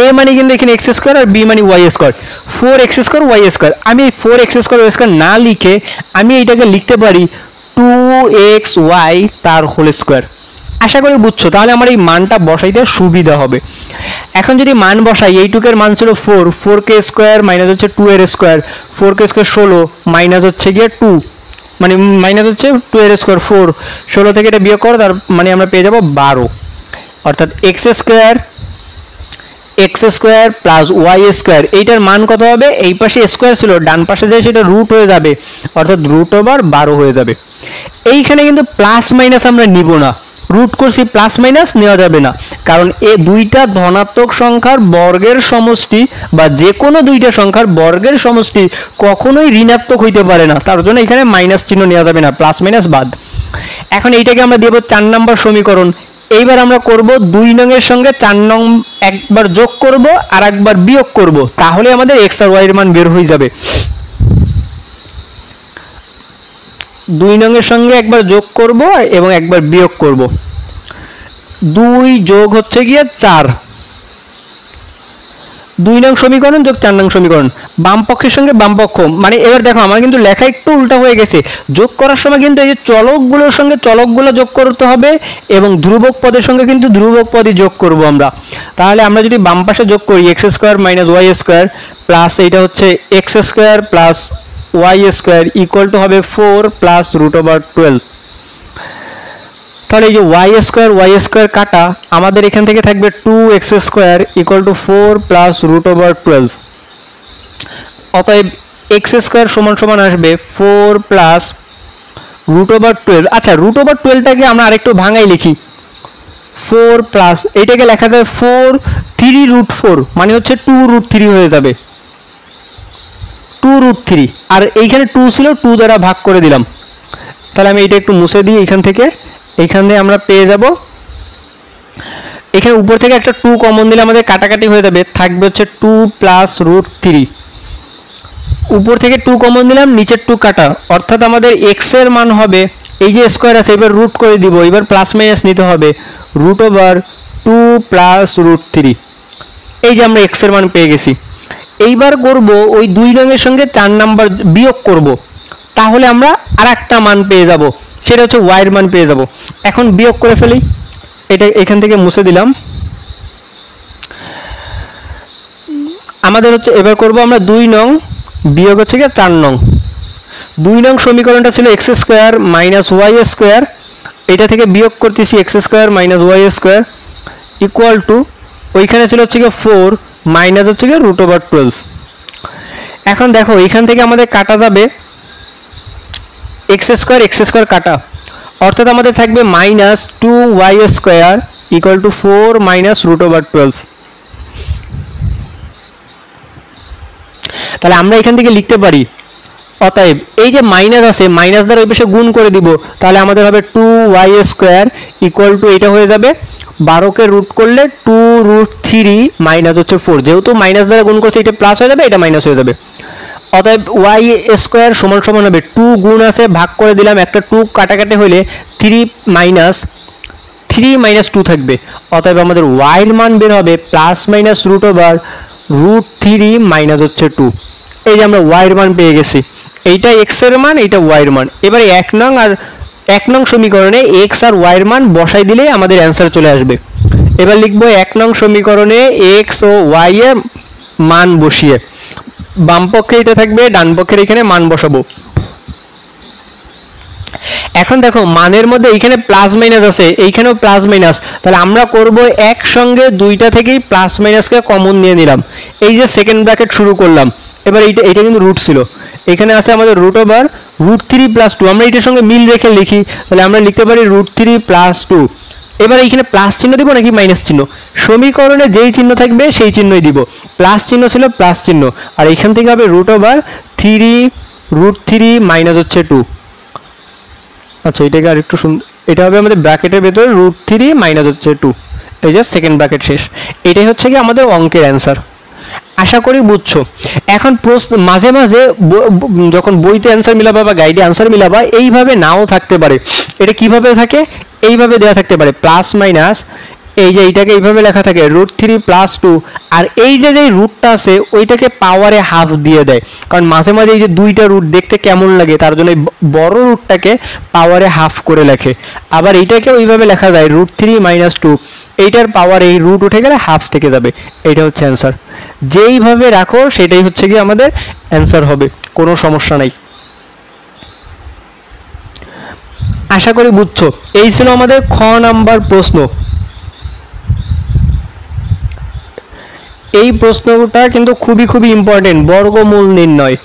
এ মানে কিন্তু এখানে এক্স স্কোয়ার আর বি মানে y square, 4x square y square. আমি এই 4x স্কোয়ার ওয়াই স্কোয়ার না লিখে আমি এইটাকে লিখতে পারি 2xy তার হোল স্কোয়ার। আশা করি বুঝছো, তাহলে আমার এই মানটা বসাইতে সুবিধা হবে। এখন যদি মান বসাই, এইটুকের মান ছিল 4, 4k স্কোয়ার মাইনাস হচ্ছে 2 এর স্কোয়ার, 4k স্কোয়ার 16 মাইনাস হচ্ছে গিয়ে 2, মানে মাইনাস হচ্ছে 2 এর স্কোয়ার 4, 16 থেকে এটা বিয়োগ করো, তার মানে আমরা পেয়ে যাব 12। অর্থাৎ x square plus y square, এইটার মান কত হবে, এই পাশে স্কোয়ার ছিল ডান পাশে যায় সেটা রুট হয়ে যাবে, অর্থাৎ রুট ওভার 12 হয়ে যাবে। এইখানে কিন্তু প্লাস মাইনাস আমরা নিব না, রুট করছি প্লাস মাইনাস নেওয়া যাবে না, কারণ এই দুইটা ধনাত্মক সংখ্যার বর্গের সমষ্টি বা যে কোনো দুইটা সংখ্যার বর্গের সমষ্টি কখনোই ঋণাত্মক হইতে পারে না, তার জন্য এখানে মাইনাস চিহ্ন নেওয়া যাবে না, প্লাস মাইনাস বাদ। এখন এইটাকে আমরা দেব 4 নম্বর সমীকরণ। এইবার আমরা করব 2 নং এর সঙ্গে 4 নং একবার যোগ করব আর একবার বিয়োগ করব, তাহলে আমাদের এক্স আর ওয়াই এর মান বের হয়ে যাবে। 2 নং এর সঙ্গে একবার যোগ করব এবং একবার বিয়োগ করব, 2 যোগ হচ্ছে গিয়ে 4, 2 নং সমীকরণ যোগ 4 নং সমীকরণ, বাম পক্ষের সঙ্গে বাম পক্ষ। মানে এবার দেখো আমার কিন্তু লেখা একটু উল্টা হয়ে গেছে, যোগ করার সময় কিন্তু এই যে চলকগুলোর সঙ্গে চলকগুলো যোগ করতে হবে এবং ধ্রুবক পদের সঙ্গে কিন্তু ধ্রুবক পদই যোগ করব আমরা। তাহলে আমরা যদি বাম পাশে যোগ করি x square minus Y square plus এইটা হচ্ছে x square plus y square equal to হবে 4 প্লাস √12। তাহলে এই যে ওয়াই স্কোয়ার কাটা আমাদের এখান থেকে থাকবে 2x square equal two 4 plus √12। অতএব এক্স স্কোয়ার সমান সমান আসবে 4 প্লাস √12। আচ্ছা √12টাকে আমরা আরেকটু ভাঙাই লিখি, 4 প্লাস এইটাকে লেখা যায় 4 3√4 মানে হচ্ছে 2√3 হয়ে যাবে, 2√3। আর এইখানে 2 ছিল, 2 দ্বারা ভাগ করে দিলাম। তাহলে আমি এটা একটু মুছে দিই এখান থেকে, এইখানে আমরা পেয়ে যাব এখানে উপর থেকে একটা 2 কমন দিলে আমাদের কাটাকাটি হয়ে যাবে, থাকবে হচ্ছে 2 প্লাস √3। উপর থেকে 2 কমন দিলাম, নিচের 2 কাটা, অর্থাৎ আমাদের x এর মান হবে এই যে স্কোয়ার আছে এবার রুট করে দিব, এবার প্লাস মাইনাস নিতে হবে √2 প্লাস √3। এই যে আমরা x এর মান পেয়ে গেছি। এইবার করব ওই 2 রঙের সঙ্গে 4 নাম্বার বিয়োগ করব, তাহলে আমরা আরেকটা মান পেয়ে যাব, সেটা হচ্ছে y এর মান পেয়ে যাব। এখন বিয়োগ করে ফেলি, এটা এখান থেকে মুছে দিলাম। আমাদের হচ্ছে এবার করব আমরা 2 নং বিয়োগ হচ্ছে কি 4 নং। 2 নং সমীকরণটা ছিল x square minus Y square, এটা থেকে বিয়োগ করতেছি x square minus Y square equal to ওইখানে ছিল হচ্ছে কি 4 মাইনাস হচ্ছে কি √12। এখন দেখো এখান থেকে আমাদের কাটা যাবে এক্স স্কোয়ার কাটা, অর্থাৎ আমাদের থাকবে minus 2y square equal two 4 minus √12। তাহলে আমরা এখান থেকে লিখতে পারি, অতএব এই যে মাইনাস আছে মাইনাস দ্বারা ওই পাশে গুণ করে দিব, তাহলে আমাদের হবে 2y স্কোয়ার ইকুয়াল টু এটা হয়ে যাবে 12কে রুট করলে 2√3 মাইনাস হচ্ছে 4, যেহেতু মাইনাস দ্বারা গুণ করছে এটা প্লাস হয়ে যাবে, এটা মাইনাস হয়ে যাবে। অতএব y স্কোয়ার সমান সমান হবে 2 গুণ আছে ভাগ করে দিলাম, একটা 2 কাটাকাটি হলে 3 মাইনাস 2 থাকবে। অতএব আমাদের y এর মান বের হবে প্লাস মাইনাস √3 মাইনাস হচ্ছে 2। এই যে আমরা y এর মান পেয়ে গেছি, এইটা x এর মান, এইটা y এর মান। এবারে 1 নং সমীকরণে x আর y এর মান বসাই দিলে আমাদের অ্যান্সার চলে আসবে। এবার লিখব 1 নং সমীকরণে x ও y এর মান বসিয়ে, বাম পক্ষে এটা থাকবে, ডান পক্ষের এখানে মান বসাবো। এখন দেখো মানের মধ্যে এইখানে প্লাস মাইনাস আছে, এইখানেও প্লাস মাইনাস, তাহলে আমরা করব একসঙ্গে দুইটা থেকেই প্লাস মাইনাসকে কমন নিয়ে নিলাম। এই যে সেকেন্ড ব্র্যাকেট শুরু করলাম, এবার এইটা কিন্তু রুট ছিল, এখানে আছে আমাদের √3 প্লাস 2, আমরা এটার সঙ্গে মিল রেখে লিখি, তাহলে আমরা লিখতে পারি √3 প্লাস 2। এবার এইখানে প্লাস চিহ্ন দিব নাকি মাইনাস চিহ্ন, সমীকরণে যেই চিহ্ন থাকবে সেই চিহ্নই দিব, প্লাস চিহ্ন ছিল প্লাস চিহ্ন, আর এইখান থেকে হবে √3 মাইনাস হচ্ছে 2। আচ্ছা এটাকে আর একটু এটা হবে আমাদের ব্র্যাকেটের ভেতরে √3 মাইনাস হচ্ছে 2, এই যে সেকেন্ড ব্র্যাকেট শেষ। এটাই হচ্ছে কি আমাদের অঙ্কের অ্যান্সার। আশা করি বুঝছো। এখন প্রশ্ন মাঝে মাঝে যখন বইতে অ্যান্সার মিলাবা বা গাইডে অ্যান্সার মিলাবা এইভাবে নাও থাকতে পারে, এটা কিভাবে থাকে এইভাবে দেওয়া থাকতে পারে প্লাস মাইনাস, এই যে এইটাকে এইভাবে লেখা থাকে √3 প্লাস 2, আর এই যে রুটটা আছে ওইটাকে পাওয়ারে হাফ দিয়ে দেয়, কারণ মাঝে মাঝে এই যে দুইটা রুট দেখতে কেমন লাগে তার জন্য বড় রুটটাকে পাওয়ারে হাফ করে লেখে। আবার এইটাকে ওইভাবে লেখা যায় √3 মাইনাস 2, এইটার পাওয়ার এই রুট উঠে গেলে হাফ থেকে যাবে, এইটা হচ্ছে অ্যান্সার। যেইভাবে রাখো সেটাই হচ্ছে কি আমাদের অ্যান্সার হবে, কোনো সমস্যা নাই। আশা করি বুঝছো। এই ছিল আমাদের খ নাম্বার প্রশ্ন। এই প্রশ্নটা কিন্তু খুবই ইম্পর্টেন্ট, বর্গমূল নির্ণয়।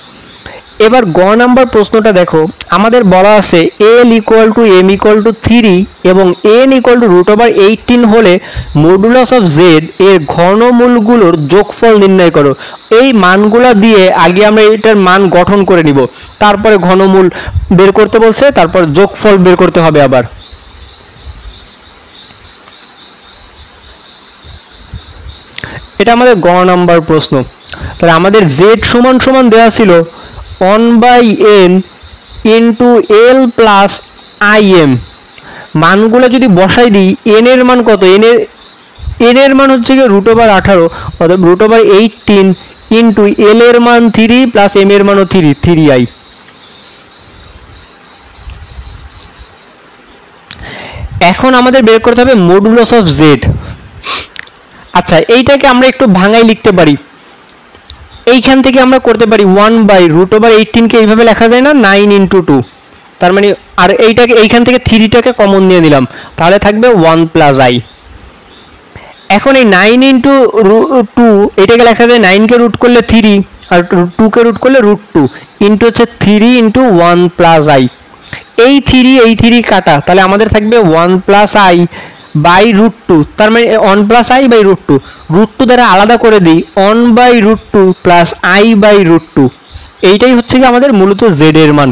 এবার গ নাম্বার প্রশ্নটা দেখো, আমাদের বলা আছে l = m = 3 এবং n = √18 হলে মডুলাস অফ z এর ঘনমূলগুলোর যোগফল নির্ণয় করো। এই মানগুলা দিয়ে আগে আমরা এটার মান গঠন করে নিব, তারপরে ঘনমূল বের করতে বলছে, তারপর যোগফল বের করতে হবে আবার। এটা আমাদের গ নাম্বার প্রশ্ন। তাহলে আমাদের z সমান সমান দেওয়া ছিল 1/n × l + im। মানগুলো যদি বসাই দিই, n এর মান কত, এন এর মান হচ্ছে গিয়ে √18, অর্থাৎ √18 ইন্টু এল এর মান 3 প্লাস এম এর মানও 3i। এখন আমাদের বের করতে হবে মডুলাস অফ জেড। আচ্ছা, এইটাকে আমরা একটু ভাঙাই লিখতে পারি। এইখান থেকে আমরা করতে পারি 1/√18 কে এইভাবে লেখা যায় না, 9 × 2, তার মানে আর এইটাকে এইখান থেকে 3টাকে কমন নিয়ে নিলাম, তাহলে থাকবে 1 + i। এখন এই 9 × 2 এটাকে লেখা যায় 9 কে রুট করলে 3 আর 2 কে রুট করলে √2 ইন্টু হচ্ছে 3 × 1 + i। এই 3 কাটা, তাহলে আমাদের থাকবে 1 + i বাই √2, তার মানে 1 + i বাই √2, √2 দ্বারা আলাদা করে দিই 1/√2 প্লাস i/√2। এইটাই হচ্ছে কি আমাদের মূলত z এর মান,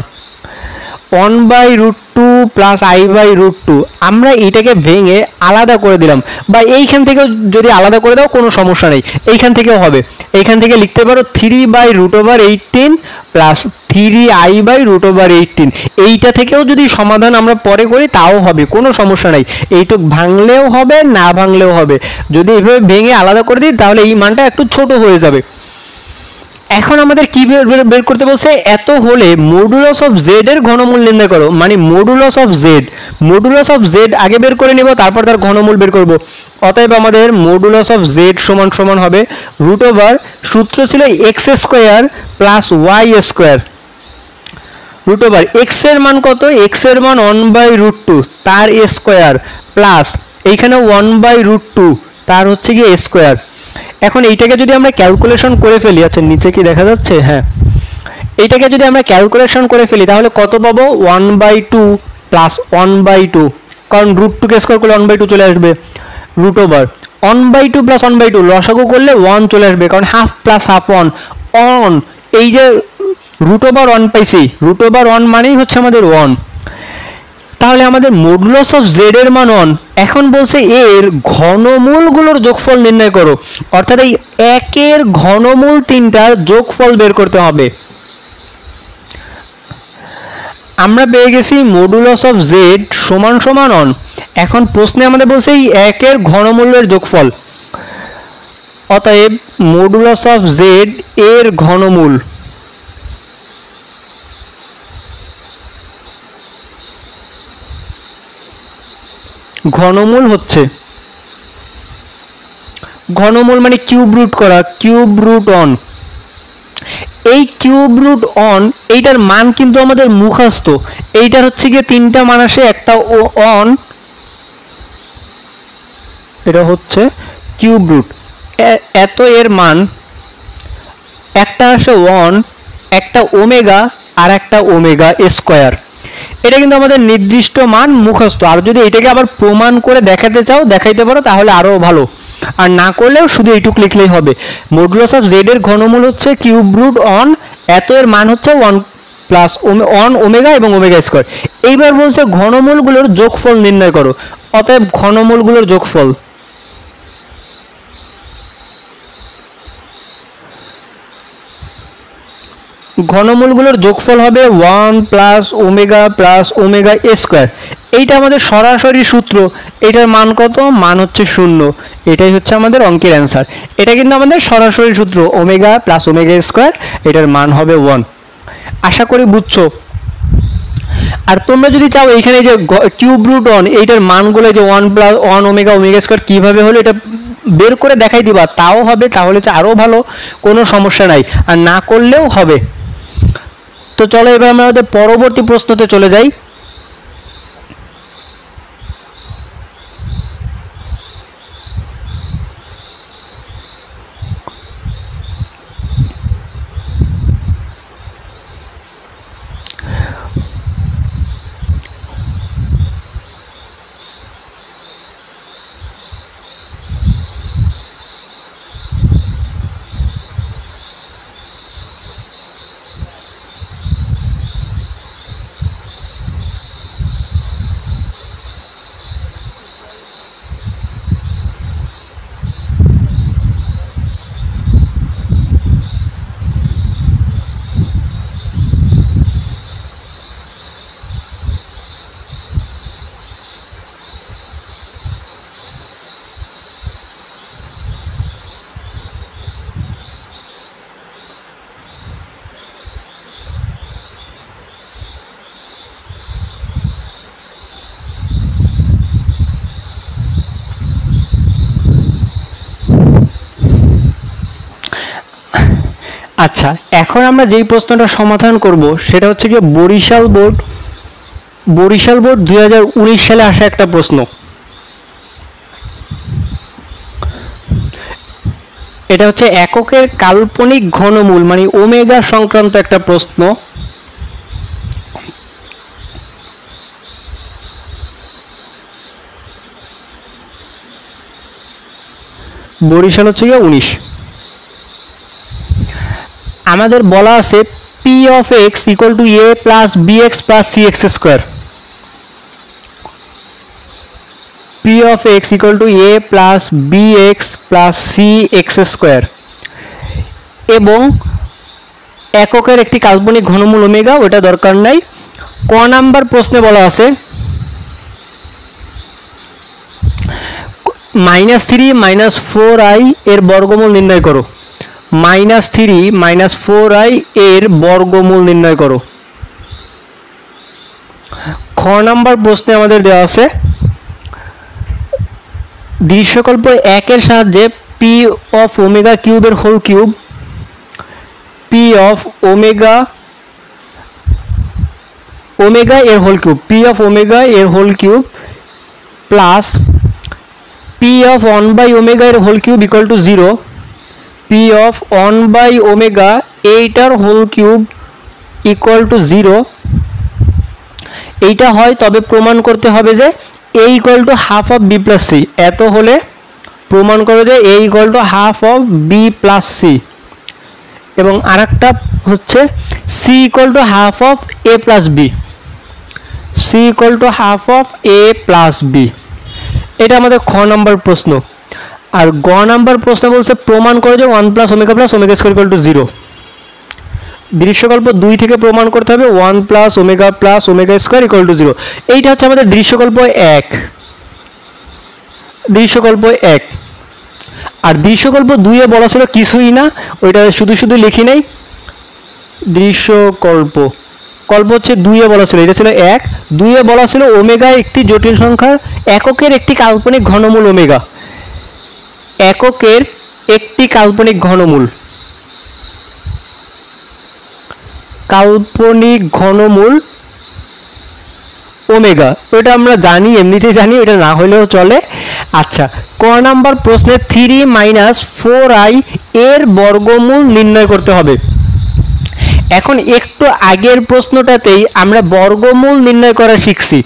1/√2 প্লাস i/√2। আমরা এইটাকে ভেঙে আলাদা করে দিলাম, বা এইখান থেকেও যদি আলাদা করে দাও কোনো সমস্যা নেই, এইখান থেকেও হবে। এইখান থেকে লিখতে পারো 3/√18 প্লাস 3i/√18। এইটা থেকেও যদি সমাধান আমরা পরে করি তাও হবে, কোনো সমস্যা নাই। এইটুক ভাঙলেও হবে, না ভাঙলেও হবে। যদি এইভাবে ভেঙে আলাদা করে দিই তাহলে এই মানটা একটু ছোট হয়ে যাবে। এখন আমাদের কি বের করতে বলছে, এত হলে মডুলাস অফ জেড এর ঘনমূল নির্ণয় করো, মানে মডুলাস অফ জেড আগে বের করে নিব, তারপর তার ঘনমূল বের করব। অতএব আমাদের মডুলাস অফ জেড সমান হবে √, সূত্র ছিল x² প্লাস y², √, x এর মান কত, x এর মান 1/√2 তার স্কয়ার প্লাস এইখানে 1/√2 তার হচ্ছে কি স্কয়ার। এখন এইটাকে যদি আমরা ক্যালকুলেশন করে ফেলি, আচ্ছা নিচে কি দেখা যাচ্ছে, হ্যাঁ, এইটাকে যদি আমরা ক্যালকুলেশন করে ফেলি তাহলে কত পাবো, 1/2 প্লাস 1/2, কারণ √2 কে স্কয়ার করলে 1/2 চলে আসবে, √, 1/2 প্লাস 1/2 লসাগু করলে 1 চলে আসবে, কারণ হাফ প্লাস হাফ 1 অন, এই যে √1 পাইছি, √1 মানেই হচ্ছে আমাদের 1। তাহলে আমাদের মডুলাস অফ জেড এর মান 1। এখন বলছে এর ঘনমূলগুলোর যোগফল নির্ণয় করো, অর্থাৎ এই 1 এর ঘনমূল 3টার যোগফল বের করতে হবে। আমরা পেয়ে গেছি মডুলাস অফ জেড সমান 1। এখন প্রশ্নে আমাদের বলছে এই 1 এর ঘনমূলের যোগফল, অতএব মডুলাস অফ জেড এর ঘনমূল হচ্ছে, ঘনমূল মানে কিউব রুট করা, কিউব রুট অন। এই কিউব রুট অন এইটার মান কিন্তু আমাদের মুখস্থ, এইটার হচ্ছে গিয়ে 3টা মান আসে, একটা অন, এটা হচ্ছে কিউব রুট, এত এর মান, একটা আসে 1, একটা ওমেগা আর একটা ওমেগা স্কয়ার। এটা কিন্তু আমাদের নির্দিষ্ট মান মুখস্থ, আর যদি এটাকে আবার প্রমাণ করে দেখাতে চাও দেখাইতে পারো তাহলে আরো ভালো, আর না করলেও শুধু এইটুক লিখলেই হবে। মডুলাস অফ জেড এর ঘনমূল হচ্ছে কিউব রুট অন, এত এর মান হচ্ছে 1 প্লাস 1 ওমেগা এবং ওমেগা স্কয়ার। এইবার বলছে ঘনমূলগুলোর যোগফল নির্ণয় করো, অতএব ঘনমূলগুলোর যোগফল, ঘনমূলগুলোর যোগফল হবে 1 প্লাস ওমেগা স্কয়ার। এইটা আমাদের সরাসরি সূত্র, এটার মান কত, মান হচ্ছে 0। এটাই হচ্ছে আমাদের অঙ্কের অ্যান্সার। এটা কিন্তু আমাদের সরাসরি সূত্র, ওমেগা প্লাস ওমেগা স্কয়ার, এটার মান হবে 1। আশা করি বুঝছো। আর তোমরা যদি চাও এইখানে যে কিউব রুট অন এইটার মানগুলো যে 1 প্লাস 1 ওমেগা স্কয়ার কিভাবে হলো এটা বের করে দেখাই দিবা, তাও হবে, তাহলে হচ্ছে আরো ভালো, কোনো সমস্যা নাই, আর না করলেও হবে। তো চলো এবার আমরা আমাদের পরবর্তী প্রশ্নতে চলে যাই। আচ্ছা, এখন আমরা যেই প্রশ্নটা সমাধান করব সেটা হচ্ছে কি বরিশাল বোর্ড 2019 সালে আসা একটা প্রশ্ন। এটা হচ্ছে এককের কাল্পনিক ঘনমূল মানে ওমেগা সংক্রান্ত একটা প্রশ্ন। বরিশাল হচ্ছে গিয়ে 19। আমাদের বলা আছে p of x equal to a plus b x plus c x square. P of x equal to a plus b x plus c x square এবং এককের একটি কাল্পনিক ঘনমূল ওমেগা, ওটা দরকার নাই। ক নাম্বার প্রশ্নে বলা আছে -3 - 4i এর বর্গমূল নির্ণয় করো। -3 - 4i এর বর্গমূল নির্ণয় করো। খ নাম্বার প্রশ্নে আমাদের দেওয়া আছে দৃশ্যকল্প 1 এর সাহায্যে পি অফ ওমেগা কিউবের whole cube, p of omega এর whole cube, p of omega এর whole cube plus p of 1/ওমেগা এর whole cube equal to 0, p of 1/ওমেগা এইটার হোল কিউব ইকুয়াল টু 0 এইটা হয়, তবে প্রমাণ করতে হবে যে a equal to half of b plus c. এত হলে প্রমাণ করো যে a equal to half of b plus c. এবং আরেকটা হচ্ছে c equal to half of a plus b, c equal to half of a plus b. এটা আমাদের খ নাম্বার প্রশ্ন। আর গ নাম্বার প্রশ্ন বলছে প্রমাণ করে যে 1 + omega plus omega square equal to 0। দৃশ্যকল্প 2 থেকে প্রমাণ করতে হবে 1 + omega plus omega square equal to 0। এইটা হচ্ছে আমাদের দৃশ্যকল্প 1। দৃশ্যকল্প 1 আর দৃশ্যকল্প 2 এ বলা ছিল কিছুই না, ওইটা শুধু লিখি নাই। দৃশ্যকল্প হচ্ছে 2 এ বলা ছিল, এটা ছিল 1। 2 এ বলা ছিল ওমেগা একটি জটিল সংখ্যার এককের একটি কাল্পনিক ঘনমূল ওমেগা। এককের একটি কাল্পনিক ঘনমূল ওমেগা, ওটা আমরা জানি, এমনিতেই জানি, ওটা না হলেও চলে। আচ্ছা, ক নাম্বার প্রশ্নে 3 - 4i এর বর্গমূল নির্ণয় করতে হবে। এখন একটু আগের প্রশ্নটাতেই আমরা বর্গমূল নির্ণয় করা শিখছি।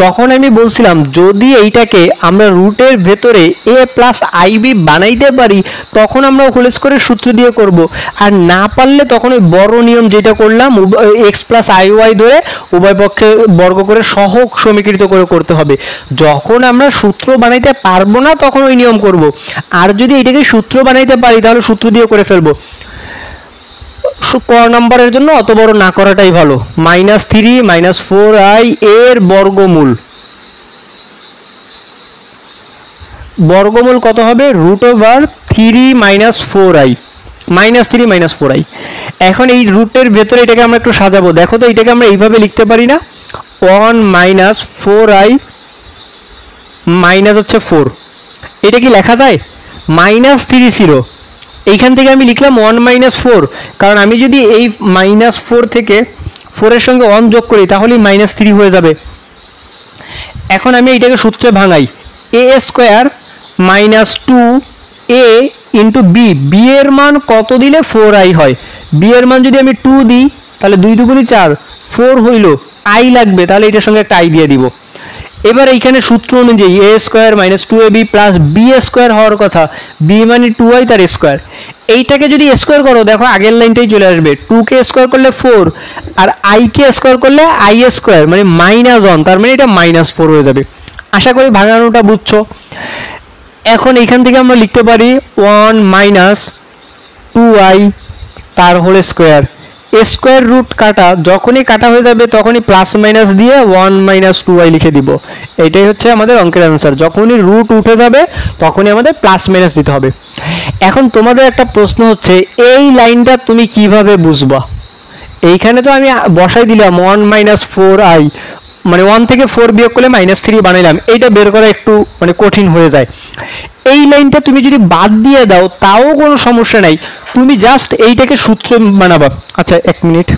তখন আমি বলছিলাম যদি এইটাকে আমরা রুটের ভেতরে a প্লাস ib বানাইতে পারি তখন আমরা হোল স্কয়ারের সূত্র দিয়ে করব, আর না পারলে তখন ওই বড় নিয়ম যেটা করলাম x প্লাস iy ধরে উভয় পক্ষে বর্গ করে সহগ সমীকৃত করে করতে হবে। যখন আমরা সূত্র বানাইতে পারবো না তখন ওই নিয়ম করব, আর যদি এটাকে সূত্র বানাইতে পারি তাহলে সূত্র দিয়ে করে ফেলবো। ক নাম্বারের জন্য অত বড় না করাটাই ভালো। -3 - 4i এর বর্গমূল কত হবে? √3 - 4i। -3 - 4i। এখন এই রুটের ভেতরে এটাকে আমরা একটু সাজাবো। দেখো তো, এটাকে আমরা এইভাবে লিখতে পারি না? 1 - 4i মাইনাস হচ্ছে 4, এটা কি লেখা যায়? -3 ছিল, এইখান থেকে আমি লিখলাম 1 - 4, কারণ আমি যদি এই -4 থেকে 4 এর সঙ্গে 1 যোগ করি তাহলে -3 হয়ে যাবে। এখন আমি এইটাকে সূত্রে ভাঙাই, a square - 2a into b। b এর মান কত দিলে 4i হয়? b এর মান যদি আমি 2 দিই তাহলে 2 × 2 = 4, 4 হইল, i লাগবে, তাহলে এটার সঙ্গে একটা i দিয়ে দিব। এবার এইখানে সূত্র অনুযায়ী a square - 2ab plus b square হওয়ার কথা, b মানে 2i তার স্কয়ার। এইটাকে যদি স্কয়ার করো দেখো আগের লাইনটাই চলে আসবে, 2 কে স্কয়ার করলে 4 আর i কে স্কয়ার করলে i স্কয়ার মানে -1, তার মানে এটা -4 হয়ে যাবে। আশা করি ভাঙানোটা বুঝছো। এখন এইখান থেকে আমরা লিখতে পারি 1 - 2i তার হোল স্কয়ার। স্কয়ার রুট কাটা, যখনই কাটা হয়ে যাবে তখনই প্লাস মাইনাস দিয়ে 1 - 2i লিখে দিব। এটাই হচ্ছে আমাদের অঙ্কের অ্যান্সার। যখনই রুট উঠে যাবে তখনই আমাদের প্লাস মাইনাস দিতে হবে। এখন তোমাদের একটা প্রশ্ন হচ্ছে, এই লাইনটা তুমি কিভাবে বুঝবা? এইখানে তো আমি বসাই দিলাম 1 - 4i মানে 1 থেকে 4 বিয়োগ করলে -3 বানাইলাম, এইটা বের করা একটু মানে কঠিন হয়ে যায়। এই লাইনটা তুমি যদি বাদ দিয়ে দাও তাও কোনো সমস্যা নাই, তুমি জাস্ট এইটাকে সূত্র বানাবা। আচ্ছা 1 মিনিট,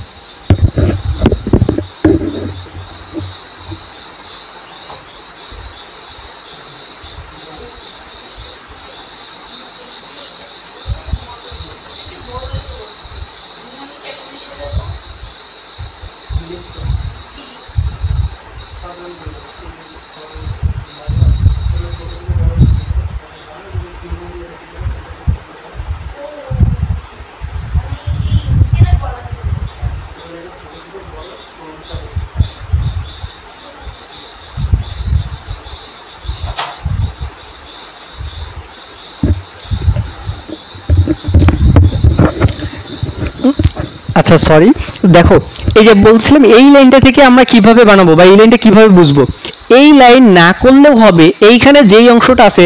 আচ্ছা সরি, দেখো এই যে বলছিলাম এই লাইনটা থেকে আমরা কিভাবে বানাবো বা এই লাইনটা কিভাবে বুঝবো, এই লাইন না করলেও হবে। এইখানে যেই অংশটা আছে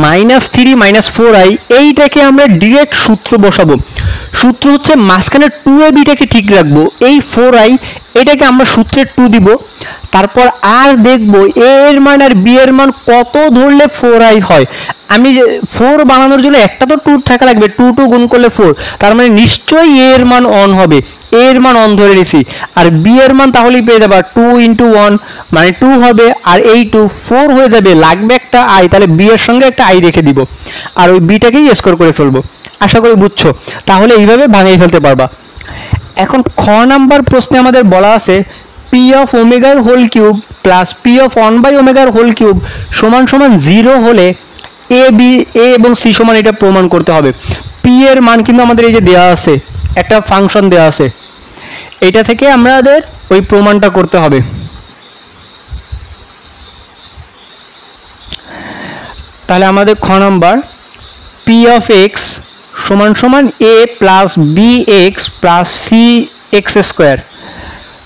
-3 4i, এইটাকে আমরা ডিরেক্ট সূত্র বসাবো। সূত্র হচ্ছে মাঝখানে 2ab-টাকে ঠিক রাখবো, এই 4i এটাকে আমরা সূত্রে 2 দিব, তারপর আর দেখবো a এর মান আর b এর মান কত ধরলে 4i হয়। আমি 4 বানানোর জন্য একটা তো 2 থাকা লাগবে, 2 গুণ করলে 4, তার মানে নিশ্চয়ই a এর মান অন হবে, a এর মান অন ধরে নিছি। আর b এর মান তাহলেই পেয়ে যাবা 2 × 1 মানে 2 হবে, আর এই 2 4 হয়ে যাবে, লাগবে একটা i, তাহলে b এর সঙ্গে একটা i রেখে দিব, আর ওই b-টাকেই স্কোর করে ফেলবো। আশা করি বুঝছো, তাহলে এইভাবে ভাঙিয়ে ফেলতে পারবা। এখন খ নাম্বার প্রশ্নে আমাদের বলা আছে পি অফ ওমেগার whole cube plus p of 1/ওমেগার হোল কিউব সমান সমান 0 হলে এ এবং সি সমান এটা প্রমাণ করতে হবে। পি এর মান কিন্তু আমাদের এই যে দেওয়া আছে, একটা ফাংশন দেওয়া আছে, এটা থেকে আমাদের ওই প্রমাণটা করতে হবে। তাহলে আমাদের খ নাম্বার পি অফ এক্স সমান সমান a plus b x plus c x square.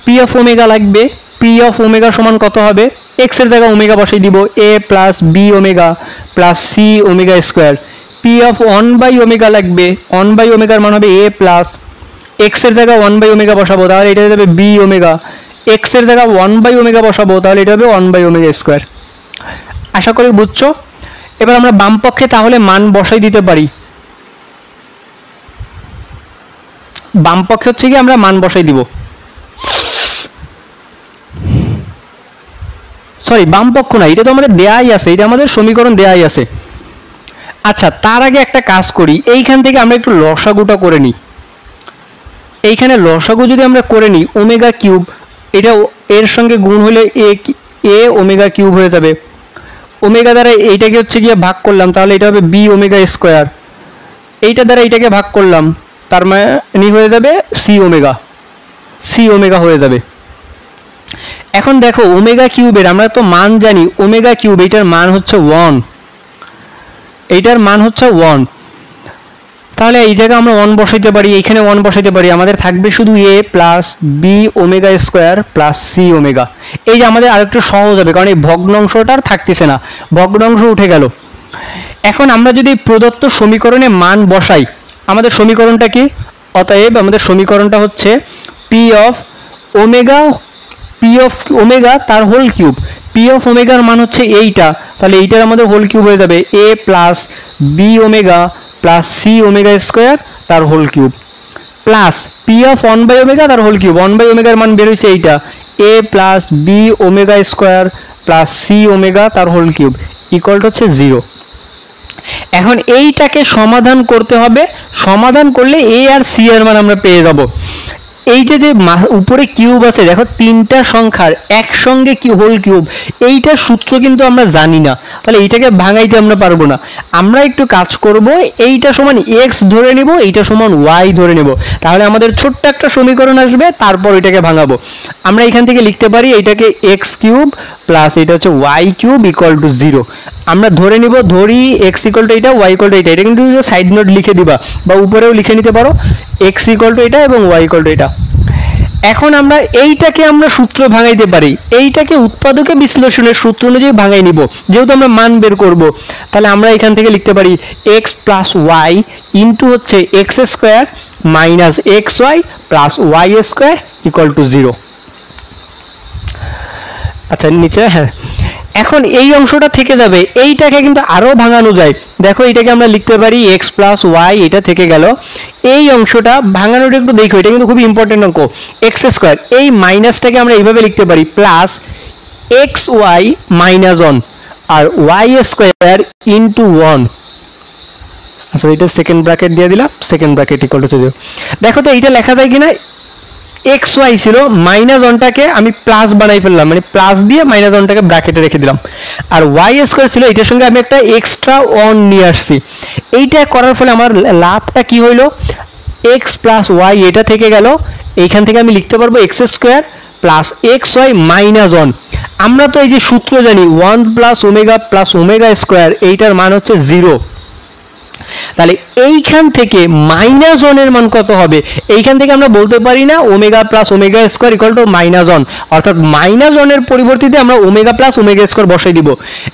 P of omega লাগবে, পি অফ ওমেগা সমান কত হবে, এক্স এর জায়গায় ওমেগা বসাই দিব, a plus b omega plus c omega square. P of 1/ওমেগা লাগবে, 1/ওমেগার মান হবে এ প্লাস এক্স এর জায়গায় 1/ওমেগা বসাবো, তাহলে এটা হয়ে যাবে বি ওমেগা, এক্স এর জায়গায় 1/ওমেগা বসাবো, তাহলে এটা হবে 1/ওমেগা স্কোয়ার। আশা করি বুঝছো। এবার আমরা বাম পক্ষে তাহলে মান বসাই দিতে পারি। বাম পক্ষে হচ্ছে কি আমরা মান বসাই দিব, সরি বাম পক্ষ না, এটা তো আমাদের দেয়াই আছে, এটা আমাদের সমীকরণ দেয়াই আছে। আচ্ছা তার আগে একটা কাজ করি, এইখান থেকে আমরা একটু লসাগুটা করে নিই। এইখানে লসাগু যদি আমরা করে নিই, ওমেগা কিউব এটা এর সঙ্গে গুণ হলে এ ওমেগা কিউব হয়ে যাবে, ওমেগা দ্বারা এইটাকে হচ্ছে গিয়ে ভাগ করলাম, তাহলে এটা হবে বি ওমেগা স্কোয়ার, এইটা দ্বারা এইটাকে ভাগ করলাম, তার মানে হয়ে যাবে সি ওমেগা হয়ে যাবে। এখন দেখো ওমেগা কিউবের আমরা তো মান জানি, ওমেগা কিউব এইটার মান হচ্ছে 1, এইটার মান হচ্ছে 1, তাহলে এই জায়গায় আমরা 1 বসাইতে পারি, এইখানে 1 বসাইতে পারি, আমাদের থাকবে শুধু a plus b omega square plus c omega. এই যে আমাদের আরেকটু সহজ হবে, কারণ এই ভগ্নাংশটা আর থাকতেছে না, ভগ্নাংশ উঠে গেল। এখন আমরা যদি প্রদত্ত সমীকরণে মান বসাই, আমাদের সমীকরণটা কি, অতএব আমাদের সমীকরণটা হচ্ছে পি অফ ওমেগা তার হোল কিউব, পি অফ ওমেগার মান হচ্ছে এইটা, তাহলে এইটার আমাদের হোল কিউব হয়ে যাবে a plus b omega plus c omega square তার whole cube, plus p of 1/ওমেগা তার হোল কিউব, 1/ওমেগার মান বের হয়েছে এইটা, a plus b omega square plus c omega তার হোল কিউব ইকুয়াল টু হচ্ছে 0। এখন এইটাকে সমাধান করতে হবে, সমাধান করলে এ আর সি এর মান আমরা পেয়ে যাব। এই যে উপরে কিউব আছে দেখো, তিনটা সংখ্যার একসঙ্গে কি হোল কিউব, এইটার সূত্র কিন্তু আমরা জানি না, তাহলে এইটাকে ভাঙাইতে আমরা পারবো না। আমরা একটু কাজ করব, এইটা সমান এক্স ধরে নেব, এইটা সমান ওয়াই ধরে নেব, তাহলে আমাদের ছোট্ট একটা সমীকরণ আসবে, তারপর এটাকে ভাঙাবো। আমরা এখান থেকে লিখতে পারি এইটাকে এক্স কিউব প্লাস এটা হচ্ছে ওয়াই কিউব ইকুয়াল টু 0। আমরা ধরে নিব, ধরি এক্স ইকুয়াল টু এটা, ওয়াই ইকুয়াল টু এটা, এটা কিন্তু সাইড নোট লিখে দিবা বা উপরেও লিখে নিতে পারো, এক্স ইকুয়াল টু এটা এবং ওয়াই ইকুয়াল টু এটা। এখন আমরা এইটাকে আমরা সূত্র ভাঙাইতে পারি, এইটাকে উৎপাদকে বিশ্লেষণের সূত্র অনুযায়ী ভাঙাই নিব, যেহেতু আমরা মান বের করব। তাহলে আমরা এখান থেকে লিখতে পারি এক্স প্লাস ওয়াই ইন্টু হচ্ছে x square minus x y plus y square equal to 0। আচ্ছা নিচে, হ্যাঁ এখন এই অংশটা থেকে যাবে, এইটাকে কিন্তু আরো ভাঙানো যায়। দেখো এটাকে আমরা লিখতে পারি এক্স প্লাস ওয়াই, এটা থেকে গেল। এই অংশটা ভাঙানোটা একটু দেখো, এটা কিন্তু খুবই ইম্পর্টেন্ট অঙ্ক। এক্স স্কোয়ার, এই মাইনাসটাকে আমরা এইভাবে লিখতে পারি plus x y minus one আর ওয়াই স্কোয়ার ইন্টু ওয়ান। আচ্ছা এটা সেকেন্ড ব্র্যাকেট দিয়ে দিলাম, সেকেন্ড ব্র্যাকেট ইকুয়াল টু 0। দেখো তো এইটা লেখা যায় কিনা, এক্স ওয়াই ছিল, মাইনাস ওয়ানটাকে আমি প্লাস বানাই ফেললাম, মানে প্লাস দিয়ে মাইনাস ওয়ানটাকে ব্র্যাকেটে রেখে দিলাম। আর ওয়াই স্কোয়ার ছিল, এটার সঙ্গে আমি একটা এক্সট্রা ওয়ান নিয়ে আসছি। এইটা করার ফলে আমার লাভটা কি হইলো, এক্স প্লাস ওয়াই এটা থেকে গেল। এইখান থেকে আমি লিখতে পারবো x square plus x y minus one. আমরা তো এই যে সূত্র জানি 1 প্লাস ওমেগা স্কোয়ার, এইটার মান হচ্ছে 0। তাহলে এইখান থেকে মাইনাস ওয়ানের মান কত হবে, এইখান থেকে আমরা বলতে পারি না omega plus omega square equal to minus one, অর্থাৎ মাইনাস ওয়ানের পরিবর্তে আমরা ওমেগা প্লাস ওমেগা স্কোয়ার বসাই দিব।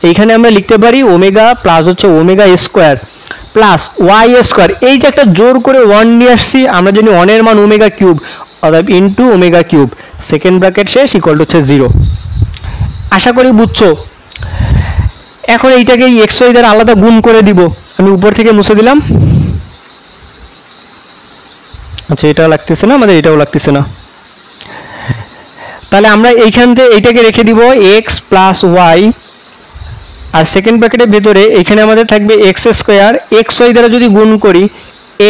এইখানে আমরা লিখতে পারি ওমেগা প্লাস হচ্ছে omega square plus y square, এই যে একটা জোর করে ওয়ান নিয়ে আসছি, আমরা জানি ওয়ানের মান ওমেগা কিউব, অর্থাৎ into omega cube, second bracket শেষ, ইকুয়াল টু হচ্ছে 0। আশা করি বুঝছো। এখন এইটাকে এক্স ওয়াই দ্বারা আলাদা গুণ করে দিব, আমি উপর থেকে মুছে দিলাম। আচ্ছা এটা লাগতেছে না আমাদের, এটাও লাগতেছে না। তাহলে আমরা এইখান থেকে এইটাকে রেখে দিব এক্স প্লাস ওয়াই, আর সেকেন্ড ব্র্যাকেটের ভেতরে এখানে আমাদের থাকবে এক্স স্কোয়ার, এক্স ওয়াই দ্বারা যদি গুণ করি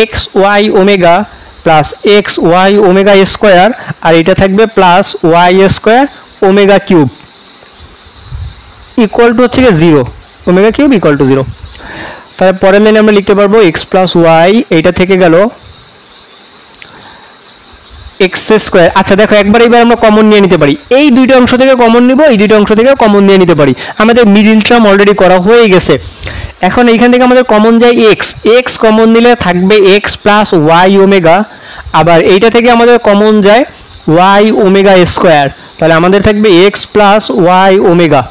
x y omega plus x y omega square, আর এটা থাকবে plus y square omega cube equal to হচ্ছে 0, ওমেগা কিউব ইকুয়াল টু 0। তাহলে পরের লাইনে আমরা লিখতে পারবো এক্স প্লাস ওয়াই, এইটা থেকে গেল এক্স স্কোয়ার। আচ্ছা দেখো একবার এবার আমরা কমন নিয়ে নিতে পারি, এই দুইটা অংশ থেকে কমন নিব, এই দুইটা অংশ থেকে কমন নিয়ে নিতে পারি, আমাদের মিডিল টার্ম অলরেডি করা হয়ে গেছে। এখন এইখান থেকে আমাদের কমন যায় এক্স, এক্স কমন নিলে থাকবে এক্স প্লাস ওয়াই ওমেগা, আবার এইটা থেকে আমাদের কমন যায় ওয়াই ওমেগা স্কোয়ার, তাহলে আমাদের থাকবে x plus y omega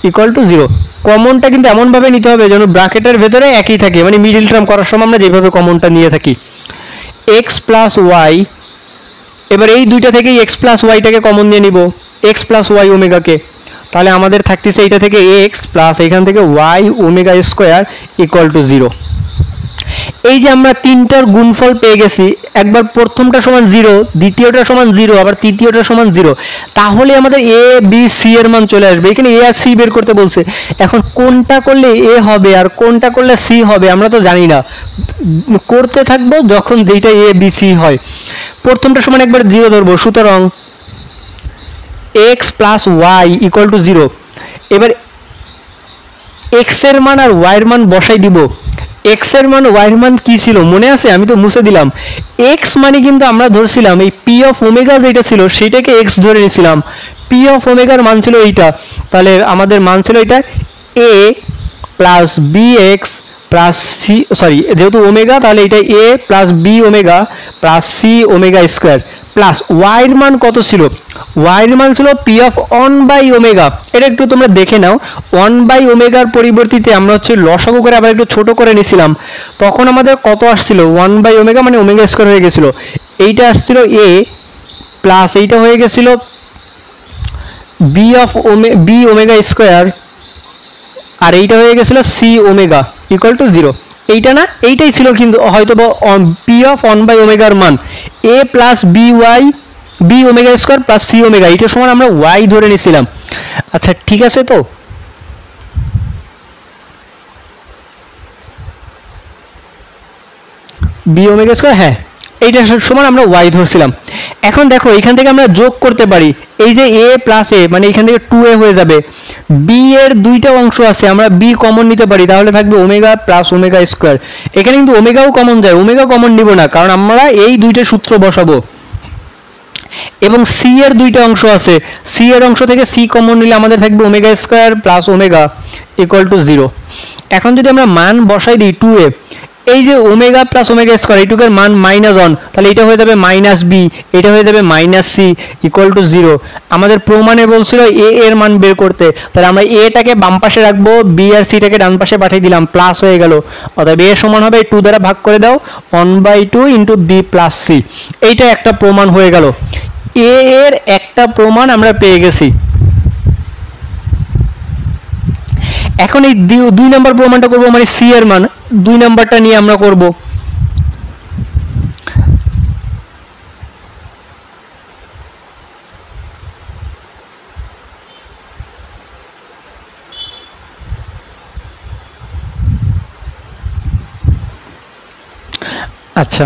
equal to 0। কমনটা কিন্তু এমনভাবে নিতে হবে যেন ব্র্যাকেটের ভেতরে একই থাকে, মানে মিডিল টার্ম করার সময় আমরা যেভাবে কমনটা নিয়ে থাকি, এক্স প্লাস ওয়াই। এবার এই দুইটা থেকেই এক্স প্লাস ওয়াইটাকে কমন নিয়ে নিব, এক্স প্লাস ওয়াই ওমেগাকে, তাহলে আমাদের থাকতেছে এইটা থেকে এক্স প্লাস এইখান থেকে y omega square equal to 0। এই যে আমরা তিনটার গুণফল পেয়ে গেছি, একবার প্রথমটা সমান 0, দ্বিতীয়টা সমান 0, আবার তৃতীয়টা সমান 0, তাহলে আমাদের এ বি সি এর মান চলে আসবে। এখানে এ আর সি বের করতে বলছে, এখন কোনটা করলে এ হবে আর কোনটা করলে সি হবে আমরা তো জানি না, করতে থাকবো যখন যেটা এ বি সি হয়। প্রথমটা সমান একবার 0 ধরবো, সুতরাং x plus y equal to 0। এবার এক্স এর মান আর ওয়াই এর মান বসাই দিব। এক্স এর মান ওয়াই এর মান কি ছিল মনে আছে, আমি তো মুছে দিলাম। এক্স মানে কিন্তু আমরা ধরছিলাম এই পি অফ ওমেগা যেটা ছিল সেটাকে এক্স ধরে নিয়েছিলাম, পি অফ ওমেগার মান ছিল এইটা, তাহলে আমাদের মান ছিল এটা a plus b x plus c, sorry যেহেতু ওমেগা তাহলে এটা a plus b omega plus c omega square, plus ওয়াইয়ের মান কত ছিল, ওয়াইয়ের মান ছিল পি অফ 1/ওমেগা। এটা একটু তোমরা দেখে নাও, 1/ওমেগার পরিবর্তিতে আমরা হচ্ছে লসাগু করে আবার একটু ছোট করে নিছিলাম, তখন আমাদের কত আসছিল 1/ওমেগা, মানে ওমেগা স্কোয়ার হয়ে গেছিল। এইটা আসছিল এ প্লাস এইটা হয়ে গেছিল বি ওমেগা স্কোয়ার, আর এইটা হয়ে গেছিল সি ওমেগা ইকুয়াল টু 0। এইটা না, এইটাই ছিল কিন্তু হয়তো পি অফ 1/ওমেগার মান a plus b omega square plus c omega, এইটার সমান আমরা ওয়াই ধরে নিয়েছিলাম। আচ্ছা ঠিক আছে, তো বি ওমেগা স্কোয়ার, হ্যাঁ এইটার সমান আমরা ওয়াই ধরছিলাম। এখন দেখো এখান থেকে আমরা যোগ করতে পারি, এই যে এ প্লাস এ মানে এখান থেকে 2a হয়ে যাবে, বি এর দুইটা অংশ আছে আমরা বি কমন নিতে পারি, তাহলে থাকবে ওমেগা প্লাস ওমেগা স্কোয়ার। এখানে কিন্তু ওমেগাও কমন যায়, ওমেগা কমন নিব না কারণ আমরা এই দুইটা সূত্র বসাবো। এবং সি এর দুইটা অংশ আছে, সি এর অংশ থেকে সি কমন নিলে আমাদের থাকবে omega square plus omega equal to 0। এখন যদি আমরা মান বসাই দিই 2a, এই যে ওমেগা প্লাস ওমেগা স্কোয়ার এইটুকের মান -1, তাহলে এটা হয়ে যাবে -b, এটা হয়ে যাবে -c ইকুয়াল টু 0। আমাদের প্রমাণে বলছিল এ এর মান বের করতে, তাহলে আমরা এটাকে বাম পাশে রাখবো, বি আর সিটাকে ডান পাশে পাঠিয়ে দিলাম, প্লাস হয়ে গেল, অর্থাৎ এ সমান হবে 2 দ্বারা ভাগ করে দাও 1/2 ইন্টু বি প্লাস সি। এইটা একটা প্রমাণ হয়ে গেল, এ এর একটা প্রমাণ আমরা পেয়ে গেছি। এখন এই 2 নাম্বার প্রমাণটা করব, মানে সি এর মান 2 নাম্বারটা নিয়ে আমরা করব। আচ্ছা,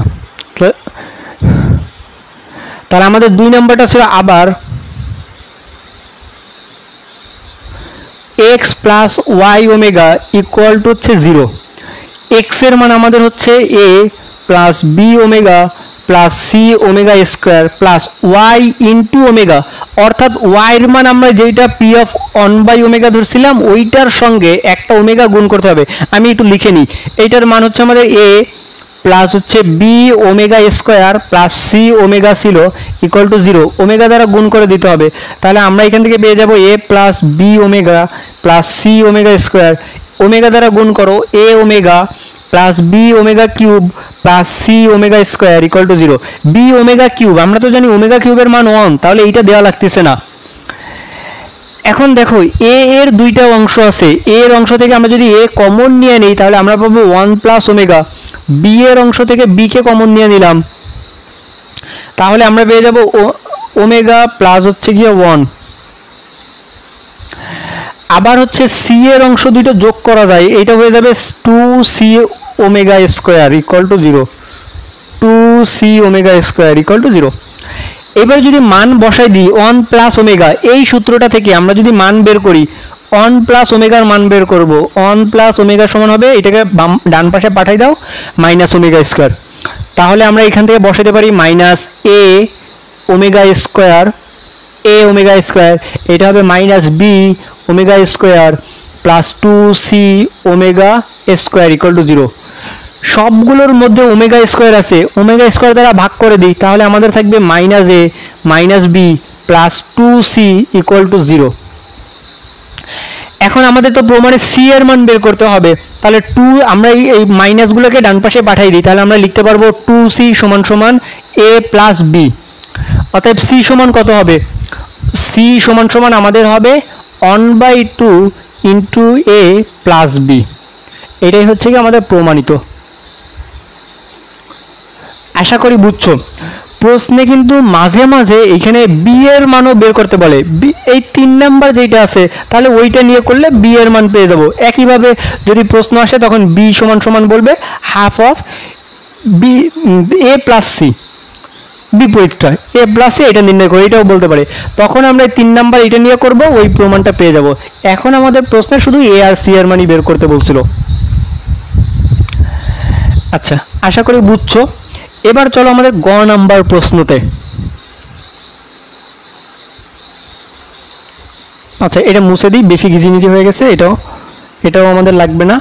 তাহলে আমাদের 2 নাম্বারটা ছিল আবার x plus y omega equal to হচ্ছে 0। এক্স এর মান আমাদের হচ্ছে a plus b omega plus c omega square plus y into omega, অর্থাৎ ওয়াই এর মান আমরা যেটা পি অফ 1/ওমেগা ধরছিলাম ওইটার সঙ্গে একটা ওমেগা গুণ করতে হবে। আমি একটু লিখে নিই, এইটার মান হচ্ছে আমাদের a প্লাস হচ্ছে b omega square plus c omega ছিল ইকুয়াল টু 0, ওমেগা দ্বারা গুণ করে দিতে হবে। তাহলে আমরা এখান থেকে পেয়ে যাব a plus b omega plus c omega square, omega দ্বারা গুণ করো a omega plus b omega cube plus c omega square equal to 0। B omega cube, আমরা তো জানি ওমেগা কিউবের মান 1, তাহলে এইটা দেওয়া লাগতেছে না। এখন দেখো a এর দুইটা অংশ আছে, a এর অংশ থেকে আমরা যদি a কমন নিয়ে নিই তাহলে আমরা পাবো 1 প্লাস ওমেগা, b এর অংশ থেকে b কে কমন নিয়ে নিলাম তাহলে আমরা পেয়ে যাব ওমেগা প্লাস হচ্ছে গিয়ে 1। আবার হচ্ছে c এর অংশ দুটো যোগ করা যায়, এটা হয়ে যাবে 2c omega square equal to 0, 2c omega square equal to 0। এবার যদি মান বসাই দিই 1 প্লাস ওমেগা, এই সূত্রটা থেকে আমরা যদি মান বের করি 1 প্লাস ওমেগার মান বের করব, 1 প্লাস ওমেগা সমান হবে, এটাকে ডান পাশে পাঠাই দাও, মাইনাস ওমেগা স্কয়ার। তাহলে আমরা এখান থেকে বসাতে পারি minus a omega square, a omega square, এটা হবে minus b omega square plus 2c omega square equal to 0। সবগুলোর মধ্যে ওমেগা স্কয়ার আছে, ওমেগা স্কয়ার দ্বারা ভাগ করে দিই তাহলে আমাদের থাকবে minus a minus b plus 2c equal to 0। এখন আমাদের তো প্রমাণে c এর মান বের করতে হবে, তাহলে 2 আমরা এই মাইনাসগুলোকে ডান পাশে পাঠিয়ে দিই, তাহলে আমরা লিখতে পারবো 2c সমান সমান a প্লাস b। অতএব c সমান কত হবে, c সমান সমান আমাদের হবে 1/2 ইন্টু a প্লাস b। এটাই হচ্ছে কি আমাদের প্রমাণিত। আশা করি বুঝছো। প্রশ্নে কিন্তু মাঝে মাঝে এখানে বি এর মানও বের করতে বলে, এই 3 নাম্বার যেটা আছে তাহলে ওইটা নিয়ে করলে বি এর মান পেয়ে যাবো। একইভাবে যদি প্রশ্ন আসে তখন বি সমান সমান বলবে half of b a plus c, বিপরীতটা এ প্লাস সি এটা নির্ণয় করে, এটাও বলতে পারে। তখন আমরা 3 নাম্বার এটা নিয়ে করব, ওই প্রমাণটা পেয়ে যাব। এখন আমাদের প্রশ্নে শুধু এ আর সি এর মানই বের করতে বলছিল। আচ্ছা, আশা করি বুঝছো। এবার চলো আমাদের গ নাম্বার প্রশ্নতে। আচ্ছা, এটা মুছে দিই, বেশি ঘিজিমিজি হয়ে গেছে, এটাও আমাদের লাগবে না।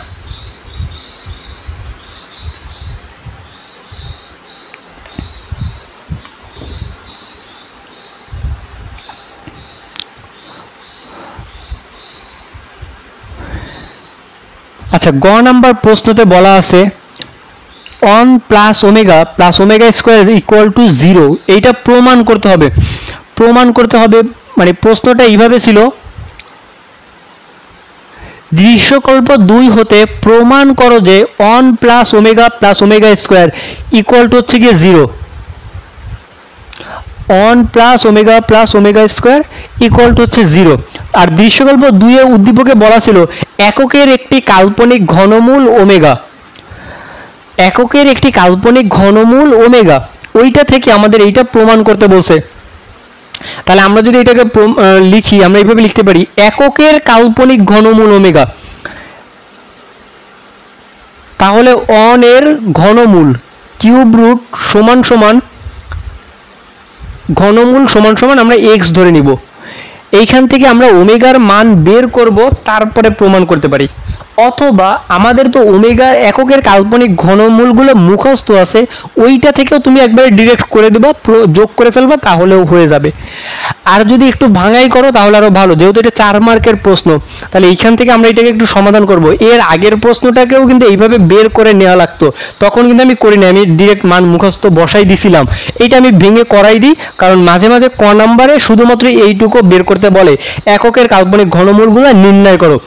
আচ্ছা, গ নাম্বার প্রশ্নতে বলা আছে 1 plus omega square equal to 0, এইটা প্রমাণ করতে হবে। প্রমাণ করতে হবে মানে প্রশ্নটা এইভাবে ছিল, দৃশ্যকল্প 2 হতে প্রমাণ করো যে 1 plus omega square equal to হচ্ছে গিয়ে 0। 1 plus omega square equal to হচ্ছে 0। আর দৃশ্যকল্প 2 এ উদ্দীপকে বলা ছিল এককের একটি কাল্পনিক ঘনমূল ওমেগা, এককের একটি কাল্পনিক ঘনমূল ওমেগা, ওইটা থেকে আমাদের এইটা প্রমাণ করতে বলছে। তাহলে আমরা যদি এটাকে লিখি, আমরা এইভাবে লিখতে পারি এককের কাল্পনিক ঘনমূল ওমেগা, তাহলে 1 এর ঘনমূল কিউব রুট সমান সমান ঘনমূল সমান সমান আমরা x ধরে নিব। এইখান থেকে আমরা ওমেগার মান বের করব, তারপরে প্রমাণ করতে পারি। অথবা আমাদের তো ওমেগা এককের কাল্পনিক ঘনমূলগুলো মুখস্থ আছে, ওইটা থেকেও তুমি একবারে ডিরেক্ট করে দেবা, যোগ করে ফেলবা, তাহলেও হয়ে যাবে। আর যদি একটু ভাঙাই করো তাহলে আরো ভালো, যেহেতু এটা 4 মার্কের প্রশ্ন, তাহলে এইখান থেকে আমরা এটাকে একটু সমাধান করব। এর আগের প্রশ্নটাকেও কিন্তু এইভাবে বের করে নেওয়া লাগতো, তখন কিন্তু আমি করি না, আমি ডিরেক্ট মান মুখস্থ বসাই দিছিলাম। এইটা আমি ভেঙে করাই দিই, কারণ মাঝে মাঝে ক নাম্বারে শুধুমাত্র এইটুকু বের করতে বলে, এককের কাল্পনিক ঘনমূলগুলো নির্ণয় করো।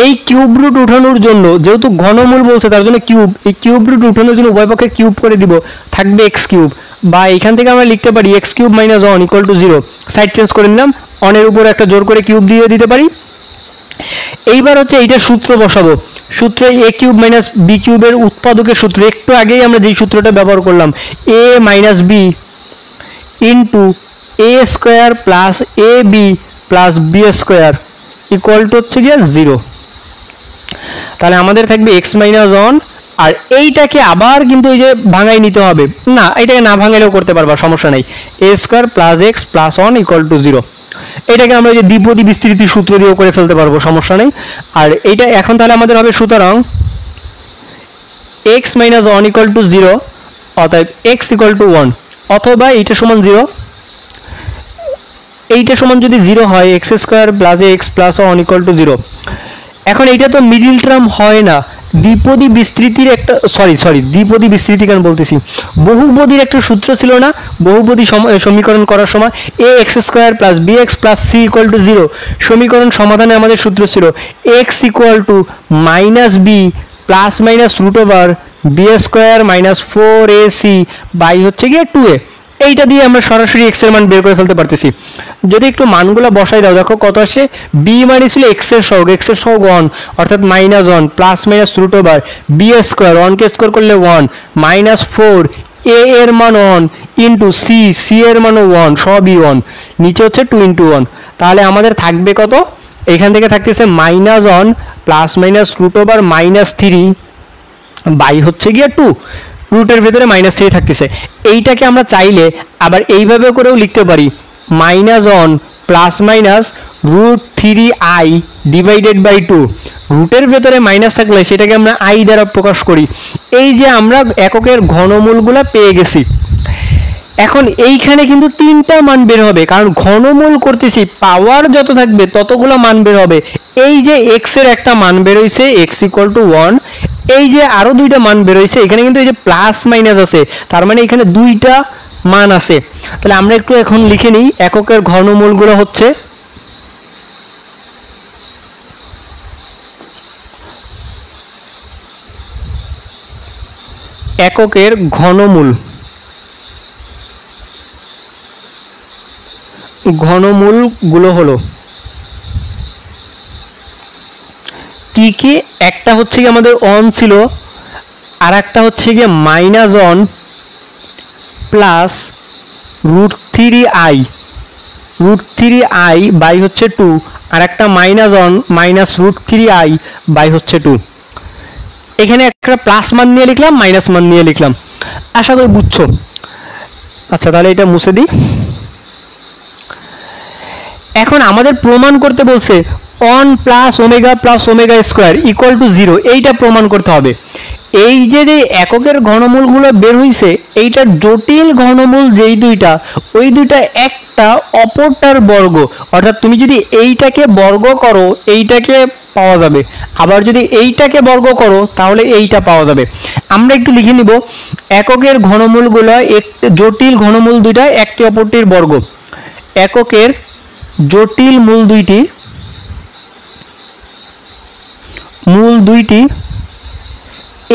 এই কিউব রুট উঠানোর জন্য যেহেতু ঘনমূল বলছে তার জন্য কিউব, এই কিউব রুট উঠানোর জন্য উভয় পক্ষে কিউব করে দিব, থাকবে এক্স কিউব, বা এখান থেকে আমরা লিখতে পারি x cube minus 1 equal to 0, side change করে নিলাম, অনের উপরে একটা জোর করে কিউব দিয়ে দিতে পারি। এইবার হচ্ছে এইটার সূত্র বসাবো, সূত্রে এ কিউব মাইনাস বি কিউবের উৎপাদকের সূত্র, একটু আগেই আমরা যেই সূত্রটা ব্যবহার করলাম, a minus b into a square plus a b plus b square equal to হচ্ছে গিয়ে 0। তাহলে আমাদের থাকবে এক্স মাইনাস 1, আর এইটাকে আবার কিন্তু এই যে ভাঙাই নিতে হবে, না এটাকে না ভাঙাইলেও করতে পারবা, সমস্যা নেই, a square plus x plus 1 equal to 0। এটাকে আমরা যে দ্বিপদী বিস্তৃতি সূত্র দিয়েও করে ফেলতে পারবো, সমস্যা নেই। আর এইটা এখন তাহলে আমাদের হবে সুতরাং এক্স মাইনাস 1 ইকুয়াল টু 0, অতএব এক্স ইকুয়াল টু 1, অথবা এইটা সমান 0, এইটা সমান যদি 0 হয় x square plus x plus 1 equal to 0। এখন এইটা তো মিডিল টার্ম হয় না, দ্বিপদী বিস্তৃতির একটা দ্বিপদী বিস্তৃতি কেন বলতেছি, বহুপদীর একটা সূত্র ছিল না বহুপদী সমীকরণ করার সময়, a x square plus b x plus c equal to 0 সমীকরণ সমাধানে আমাদের সূত্র ছিল x equal to minus b plus minus root over b square minus 4ac by হচ্ছে গিয়ে 2a। এইটা দিয়ে আমরা সরাসরি এক্স এর মান বের করে ফেলতে পারতেছি। যদি একটু মানগুলো বসাই দাও, দেখো কত আসে, বি মানে ছিল এক্স এর সহগ 1 অর্থাৎ minus 1 plus minus root over b square 1 কে স্কোয়ার করলে 1 মাইনাস 4 এ এর মান 1 ইন্টু সি এর মানও 1, সবই 1, নিচে হচ্ছে 2 ইন্টু 1। তাহলে আমাদের থাকবে কত, এখান থেকে থাকতেছে minus 1 plus minus root over minus 3 by হচ্ছে গিয়ে 2, রুটের ভেতরে মাইনাস 3 থাকতেছে। এইটাকে আমরা চাইলে আবার এইভাবে করেও লিখতে পারি, minus 1 plus minus root 3i divided by 2, রুটের ভেতরে মাইনাস থাকলে সেটাকে আমরা আই দ্বারা প্রকাশ করি। এই যে আমরা এককের ঘনমূলগুলো পেয়ে গেছি। এখন এইখানে কিন্তু 3টা মান বের হবে, কারণ ঘনমূল করতেছি, পাওয়ার যত থাকবে ততগুলো মান বের হবে। এই যে এক্স এর একটা মান বের হইছে এক্স ইকুয়াল টু 1, এই যে আরো 2টা মান বের হইছে, এখানে কিন্তু এই যে প্লাস মাইনাস আছে, তার মানে এখানে 2টা মান আছে। তাহলে আমরা একটু এখন লিখে নিই, এককের ঘনমূলগুলো হচ্ছে এককের ঘনমূলগুলো হলো কি কি, একটা হচ্ছে কি আমাদের 1 ছিল, আর একটা হচ্ছে গিয়ে minus 1 plus root 3i by হচ্ছে 2, আর একটা minus 1 minus root 3i by হচ্ছে 2। এখানে একটা প্লাস মান নিয়ে লিখলাম, মাইনাস মান নিয়ে লিখলাম, আশা করি বুঝছো। আচ্ছা তাহলে এটা মুছে দিই। এখন আমাদের প্রমাণ করতে বলছে 1 plus omega square equal to 0, এইটা প্রমাণ করতে হবে। এই যে এককের ঘনমূলগুলো বের হইছে, এইটার জটিল ঘনমূল যেই দুইটা, ওই দুইটা একটা অপরটার বর্গ, অর্থাৎ তুমি যদি এইটাকে বর্গ করো এইটাকে পাওয়া যাবে, আবার যদি এইটাকে বর্গ করো তাহলে এইটা পাওয়া যাবে। আমরা একটু লিখে নিব, এককের ঘনমূলগুলো জটিল ঘনমূল দুইটা একটি অপরটির বর্গ, এককের জটিল মূল দুইটি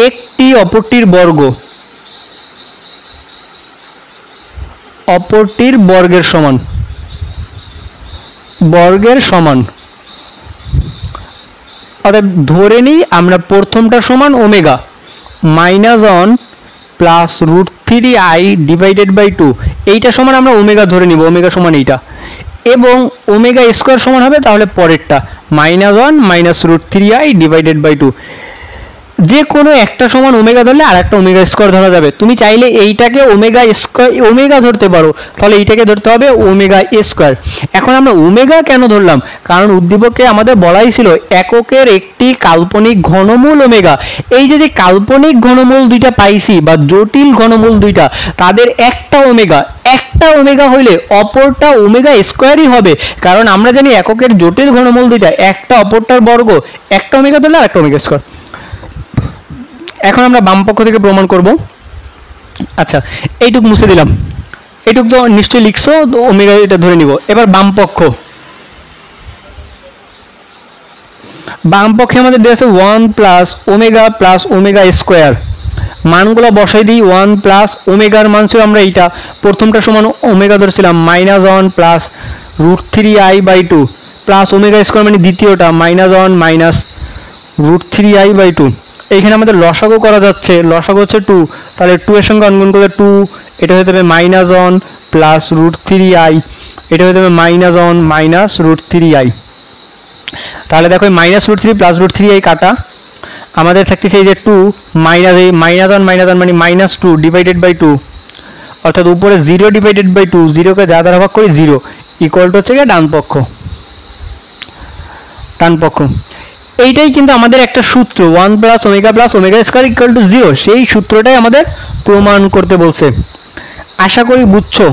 একটি অপরটির বর্গের সমান অর্থাৎ ধরে নিই আমরা প্রথমটা সমান omega minus 1 plus root 3i divided by 2, এইটা সমান আমরা ওমেগা ধরে নিব, ওমেগা সমান এইটা, এবং ওমেগা স্কোয়ার সমান হবে তাহলে পরেরটা minus 1 minus root 3i divided by 2। যে কোনো একটা সমান ওমেগা ধরলে আর একটা ওমেগা স্কোয়ার ধরা যাবে। তুমি চাইলে এইটাকে ওমেগা ধরতে পারো, তাহলে এইটাকে ধরতে হবে ওমেগা স্কোয়ার। এখন আমরা ওমেগা কেন ধরলাম, কারণ উদ্দীপকে আমাদের বলাই ছিল এককের একটি কাল্পনিক ঘনমূল ওমেগা। এই যে কাল্পনিক ঘনমূল দুইটা পাইছি বা জটিল ঘনমূল দুইটা, তাদের একটা ওমেগা হইলে অপরটা ওমেগা স্কোয়ারই হবে, কারণ আমরা জানি এককের জটিল ঘনমূল দুইটা একটা অপরটার বর্গ, একটা ওমেগা ধরলে আর একটা ওমেগা স্কোয়ার। এখন আমরা বাম পক্ষ থেকে প্রমাণ করব। আচ্ছা এইটুক মুছে দিলাম, এইটুক তো নিশ্চয়ই লিখছো, ওমেগা এটা ধরে নিব। এবার বাম পক্ষ, বাম পক্ষে আমাদের দেওয়া আছে 1 প্লাস ওমেগা স্কোয়ার, মানগুলো বসাই দিই। 1 প্লাস ওমেগার মান ছিল আমরা এইটা, প্রথমটা সমান ওমেগা ধরেছিলাম, -1 plus √3i/2 plus omega square মানে দ্বিতীয়টা -1 মাইনাস √3i/2। এইখানে আমাদের লসাগু করা যাচ্ছে, লসাগু হচ্ছে 2, তাহলে 2 এর সঙ্গে গুণ করলে 2, এটা হয়ে যাবে -1 প্লাস √3i, এটা হয়ে যাবে -1 মাইনাস √3i। তাহলে দেখো -√3 প্লাস √3i কাটা, আমাদের থাকতেছে এই যে 2 মাইনাস এই -1 মানে -2 ডিভাইডেড বাই 2, অর্থাৎ উপরে 0 ডিভাইডেড বাই 2, 0কে যা দ্বারা ভাগ করি 0, ইকুয়াল টু হচ্ছে গিয়ে ডান পক্ষ। এইটাই কিন্তু আমাদের একটা সূত্র, 1 plus omega square equal to 0, সেই সূত্রটাই আমাদের প্রমাণ করতে বলছে। আশা করি বুঝছো।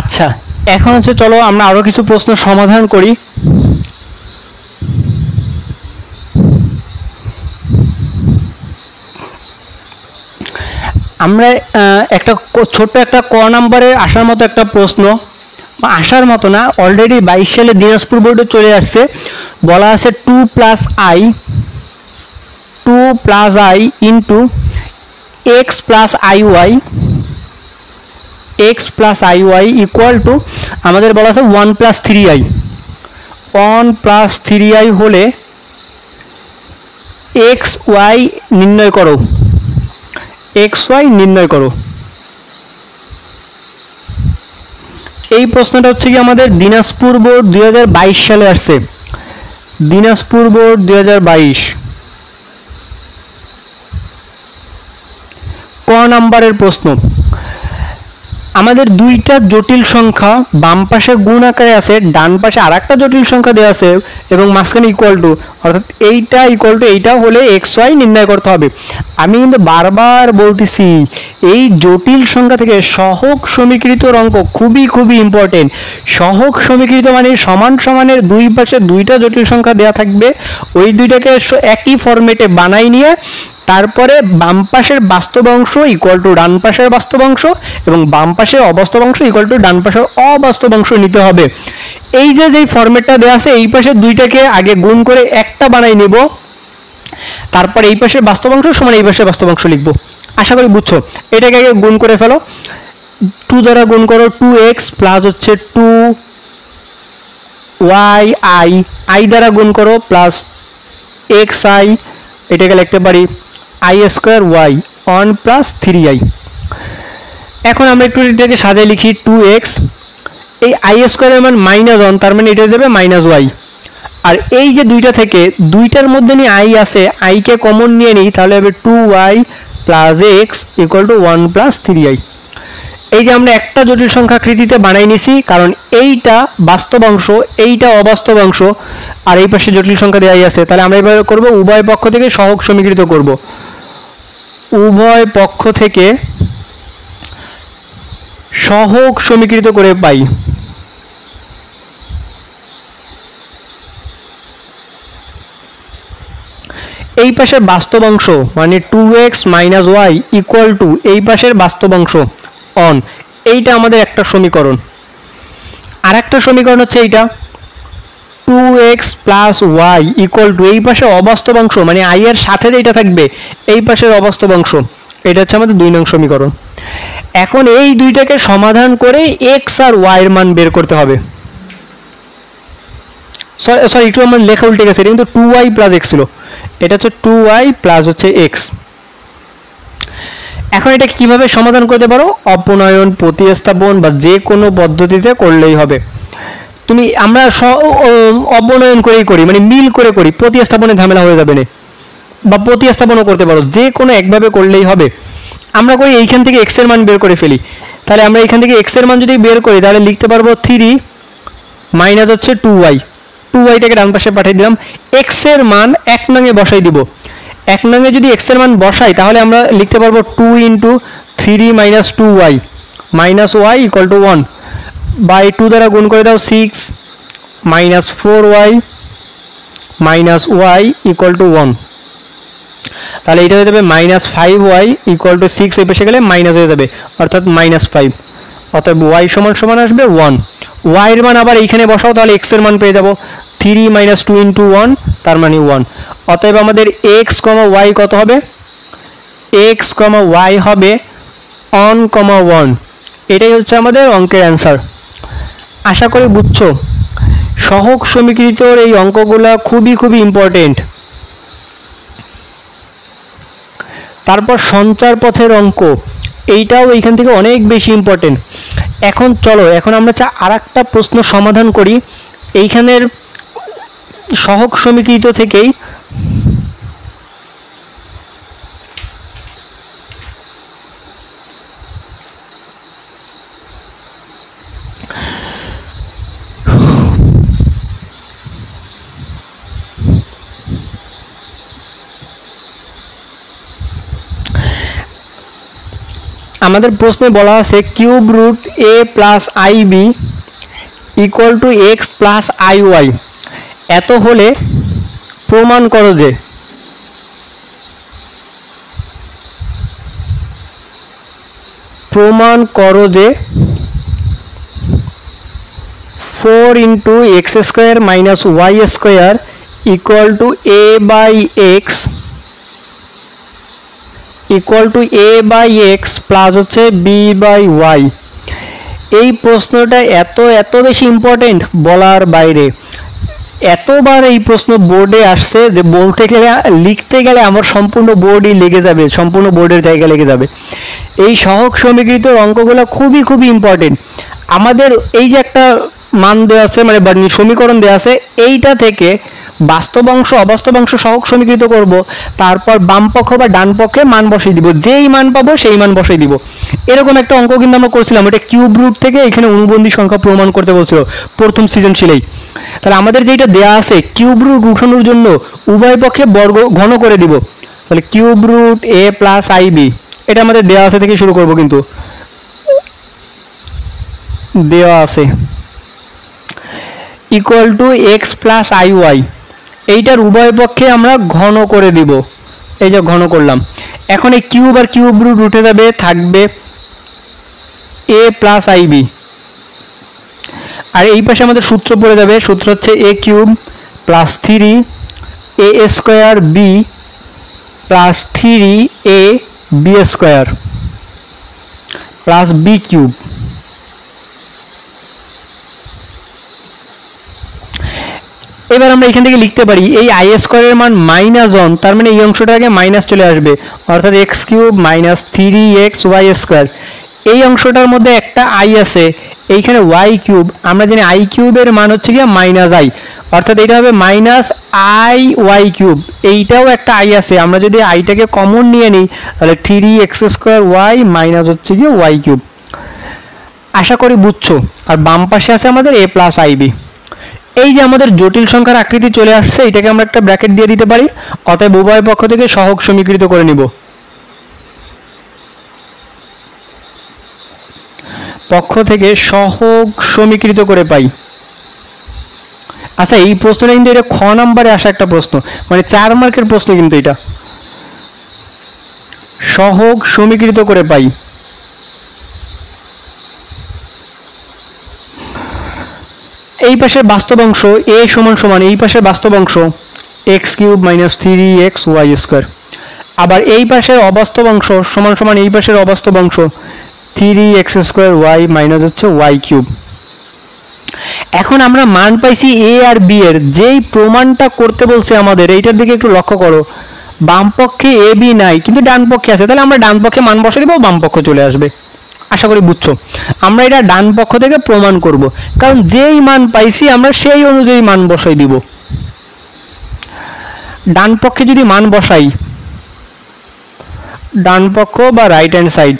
আচ্ছা, এখন হচ্ছে চলো আমরা আরো কিছু প্রশ্ন সমাধান করি। আমরা ছোট্ট একটা ক নাম্বারের আসার মতো একটা প্রশ্ন, আসার মতো না, অলরেডি 22 সালে দিনাজপুর বোর্ডে চলে আসছে। বলা আছে 2 plus i into x plus i y equal to, আমাদের বলা আছে 1 প্লাস 3i। 1 প্লাস 3i হলে এক্স ওয়াই নির্ণয় করো। এই প্রশ্নটা হচ্ছে কি আমাদের দিনাজপুর বোর্ড 2022 সালে আসছে, দিনাজপুর বোর্ড 2022। ক নাম্বারের প্রশ্ন, আমাদের দুইটা জটিল সংখ্যা বাম পাশে গুণ আকারে আছে, ডান পাশে আরেকটা জটিল সংখ্যা দেওয়া আছে এবং মাঝখানে ইকুয়াল টু, অর্থাৎ এইটা ইকুয়াল টু এইটা হলে এক্স ওয়াই নির্ণয় করতে হবে। আমি কিন্তু বারবার বলতেছি এই জটিল সংখ্যা থেকে সহগ সমীকৃত অঙ্ক খুবই ইম্পর্টেন্ট। সহগ সমীকৃত মানে সমান সমানের দুই পাশে দুইটা জটিল সংখ্যা দেওয়া থাকবে, ওই দুইটাকে একই ফরম্যাটে বানাই নিয়ে তারপরে বাম পাশের বাস্তব অংশ ইকুয়াল টু ডান পাশের বাস্তব অংশ এবং বাম পাশের অবাস্তব অংশ ইকুয়াল টু ডান পাশের অবাস্তব অংশ নিতে হবে। এই যে যেই ফরম্যাটটা দেওয়া আছে, এই পাশের দুইটাকে আগে গুণ করে একটা বানাই নেব, তারপর এই পাশের বাস্তব অংশ সমান এই পাশের বাস্তব অংশ লিখব। আশা করি বুঝছো। এটাকে আগে গুণ করে ফেলো, 2 দ্বারা গুণ করো, 2x প্লাস হচ্ছে 2y i দ্বারা গুণ করো প্লাস xi, এটাকে লিখতে পারি i square y 1 plus 3i। এখন আমরা একটু এটাকে সাজাই লিখি, 2x, এই i স্কয়ারের মান -1, তার মানে এটা যাবে -y, আর এই যে দুইটা থেকে দুইটার মধ্যে নিয়ে i আছে, i কে কমন নিয়ে নিই, তাহলে হবে 2y plus x equal to 1 plus 3i। এই যে আমরা একটা জটিল সংখ্যাকৃতিতে বানাই নিছি, কারণ এইটা বাস্তব অংশ এইটা অবাস্তব অংশ আর এই পাশে জটিল সংখ্যা দেওয়াই আছে। তাহলে আমরা এভাবে করব, উভয় পক্ষ থেকে সহগ সমীকৃত করব, উভয় পক্ষ থেকে সহগ সমীকৃত করে পাই। এই পাশের বাস্তব অংশ মানে 2x minus Y equal two এই পাশের বাস্তব অংশ অন, এইটা আমাদের একটা সমীকরণ। আর একটা সমীকরণ হচ্ছে এইটা 2x plus y equal two এই পাশে অবাস্তব অংশ মানে i এর সাথে যেটা থাকবে এই পাশের অবাস্তব অংশ, এটা হচ্ছে আমাদের 2 নং সমীকরণ। এখন এই দুইটাকে সমাধান করে x আর y এর মান বের করতে হবে। সরি একটু আমার লেখা উল্টে গেছে, এটা কিন্তু 2y প্লাস x ছিল, এটা হচ্ছে 2y প্লাস হচ্ছে x। এখন এটা কিভাবে সমাধান করতে পারো, অপনয়ন, প্রতিস্থাপন বা যে কোনো পদ্ধতিতে করলেই হবে। তুমি আমরা অবনয়ন করেই করি, মানে মিল করে করি, প্রতিস্থাপনে ঝামেলা হয়ে যাবে না, বা প্রতিস্থাপনও করতে পারো, যে কোনো একভাবে করলেই হবে। আমরা করি এইখান থেকে এক্স এর মান বের করে ফেলি। তাহলে আমরা এখান থেকে এক্স এর মান যদি বের করি তাহলে লিখতে পারবো 3 মাইনাস হচ্ছে 2y, 2yটাকে ডান পাশে পাঠিয়ে দিলাম। এক্স এর মান 1 নঙে বসাই দিব। 1 নঙে যদি এক্স এর মান বসাই তাহলে আমরা লিখতে পারবো 2 into 3 minus 2y minus y equal to 1, by 2 দ্বারা গুণ করে দাও 6 minus 4y minus y equal to 1। তাহলে এটা হয়ে যাবে মাইনাস 5y ইকুয়াল টু 6, ওই পাশে গেলে মাইনাস হয়ে যাবে, অর্থাৎ মাইনাস 5। অতএব y সমান সমান আসবে 1। y এর মান আবার এইখানে বসাও, তাহলে x এর মান পেয়ে যাব 3 মাইনাস 2 ইন্টু 1, তার মানে 1। অতএব আমাদের x, y কত হবে? x, y হবে 1, 1। এটাই হচ্ছে আমাদের অঙ্কের অ্যান্সার। আশা করি বুঝছো। সহগ সমীকৃতর এই অঙ্কগুলো খুবই খুবই ইম্পর্টেন্ট। তারপর সঞ্চার পথের অঙ্ক, এইটাও এইখান থেকে অনেক বেশি ইম্পর্টেন্ট। এখন চলো, এখন আমরা আর একটা প্রশ্ন সমাধান করি এইখানের সহগ সমীকৃত থেকেই। আমাদের প্রশ্নে বলা আছে cube root a plus i b equal to x plus I y, এত হলে প্রমাণ করো যে। প্রমাণ করো যে 4 into x square minus Y square equal to a by x equal to a by x plus হচ্ছে বি বাই ওয়াই। এই প্রশ্নটা এত বেশি ইম্পর্টেন্ট বলার বাইরে। এতবার এই প্রশ্ন বোর্ডে আসছে যে বলতে গেলে, লিখতে গেলে আমার সম্পূর্ণ বোর্ডই লেগে যাবে, সম্পূর্ণ বোর্ডের জায়গা লেগে যাবে। এই সহগ সমীকৃত অঙ্কগুলো খুবই খুবই ইম্পর্টেন্ট। আমাদের এই যে একটা মান দেওয়া আছে, মানে সমীকরণ দেওয়া আছে, এইটা থেকে বাস্তব অংশ অবাস্তব অংশ সহগ সমীকৃত করব, তারপর বাম পক্ষ বা ডান পক্ষে মান বসিয়ে দিব, যেই মান পাবো সেই মান বসিয়ে দিব। এরকম একটা অঙ্ক কিন্তু আমরা করছিলাম, এটা কিউব রুট থেকে এখানে অনুবন্ধী সংখ্যা প্রমাণ করতে বলছিল প্রথম সৃজনশীলেই। তাহলে আমাদের যেটা দেয়া আছে কিউব রুট উঠানোর জন্য উভয় পক্ষে বর্গ ঘন করে দিব। তাহলে cube root a plus i b, এটা আমাদের দেওয়া আছে থেকে শুরু করব, কিন্তু দেওয়া আছে equal to x plus I y, এইটার উভয় পক্ষে আমরা ঘন করে দিব। এই যে ঘন করলাম। এখন এই কিউব আর কিউব রুট উঠে যাবে, থাকবে এ প্লাস আই বি। আর এই পাশে আমাদের সূত্র পড়ে যাবে, সূত্র হচ্ছে a cube plus 3 a square b plus 3 a b square plus b cube. এবার আমরা এখান থেকে লিখতে পারি এই আই স্কোয়ারের মান -1, তার মানে এই অংশটা আগে মাইনাস চলে আসবে, অর্থাৎ x cube minus 3x Y square. এই অংশটার মধ্যে একটা আই আছে, এইখানে ওয়াই কিউব, আমরা জানি আই কিউবের মান হচ্ছে গিয়ে -i, অর্থাৎ এটা হবে মাইনাস আই ওয়াই কিউব। এইটাও একটা আই আছে, আমরা যদি আইটাকে কমন নিয়ে নিই তাহলে 3x স্কোয়ার ওয়াই মাইনাস হচ্ছে গিয়ে ওয়াই কিউব। আশা করি বুঝছো। আর বাম পাশে আছে আমাদের এ প্লাস আইবি। এই যে আমাদের জটিল সংখ্যার আকৃতি চলে আসছে, এটাকে আমরা একটা ব্র্যাকেট দিয়ে দিতে পারি। অতএব উভয় পক্ষ থেকে সহগ সমীকৃত করে নিব। পক্ষ থেকে সহগ সমীকৃত করে পাই। আচ্ছা, এই প্রশ্নটা কিন্তু এটা খ নাম্বারে আসা একটা প্রশ্ন, মানে 4 মার্কের প্রশ্ন কিন্তু এটা। সহগ সমীকৃত করে পাই। এই পাশের বাস্তব অংশ a সমান সমান এই পাশের বাস্তব অংশ x cube minus 3x Y square, আবার এই পাশের অবাস্তব অংশ সমান সমান এই পাশের অবাস্তব অংশ 3x স্কোয়ার ওয়াই মাইনাস হচ্ছে ওয়াই কিউব। এখন আমরা মান পাইছি a আর b এর, যেই প্রমাণটা করতে বলছে আমাদের, এইটার দিকে একটু লক্ষ্য করো। বাম পক্ষে a b নাই, কিন্তু ডান পক্ষে আছে, তাহলে আমরা ডান পক্ষে মান বসে দেব, বাম পক্ষ চলে আসবে। আশা করি বুঝছো। আমরা এটা ডান পক্ষ থেকে প্রমাণ করব, কারণ যেই মান পাইছি আমরা সেই অনুযায়ী মান বসাই দিব। ডান পক্ষে যদি মান বসাই, ডান পক্ষ বা right hand side,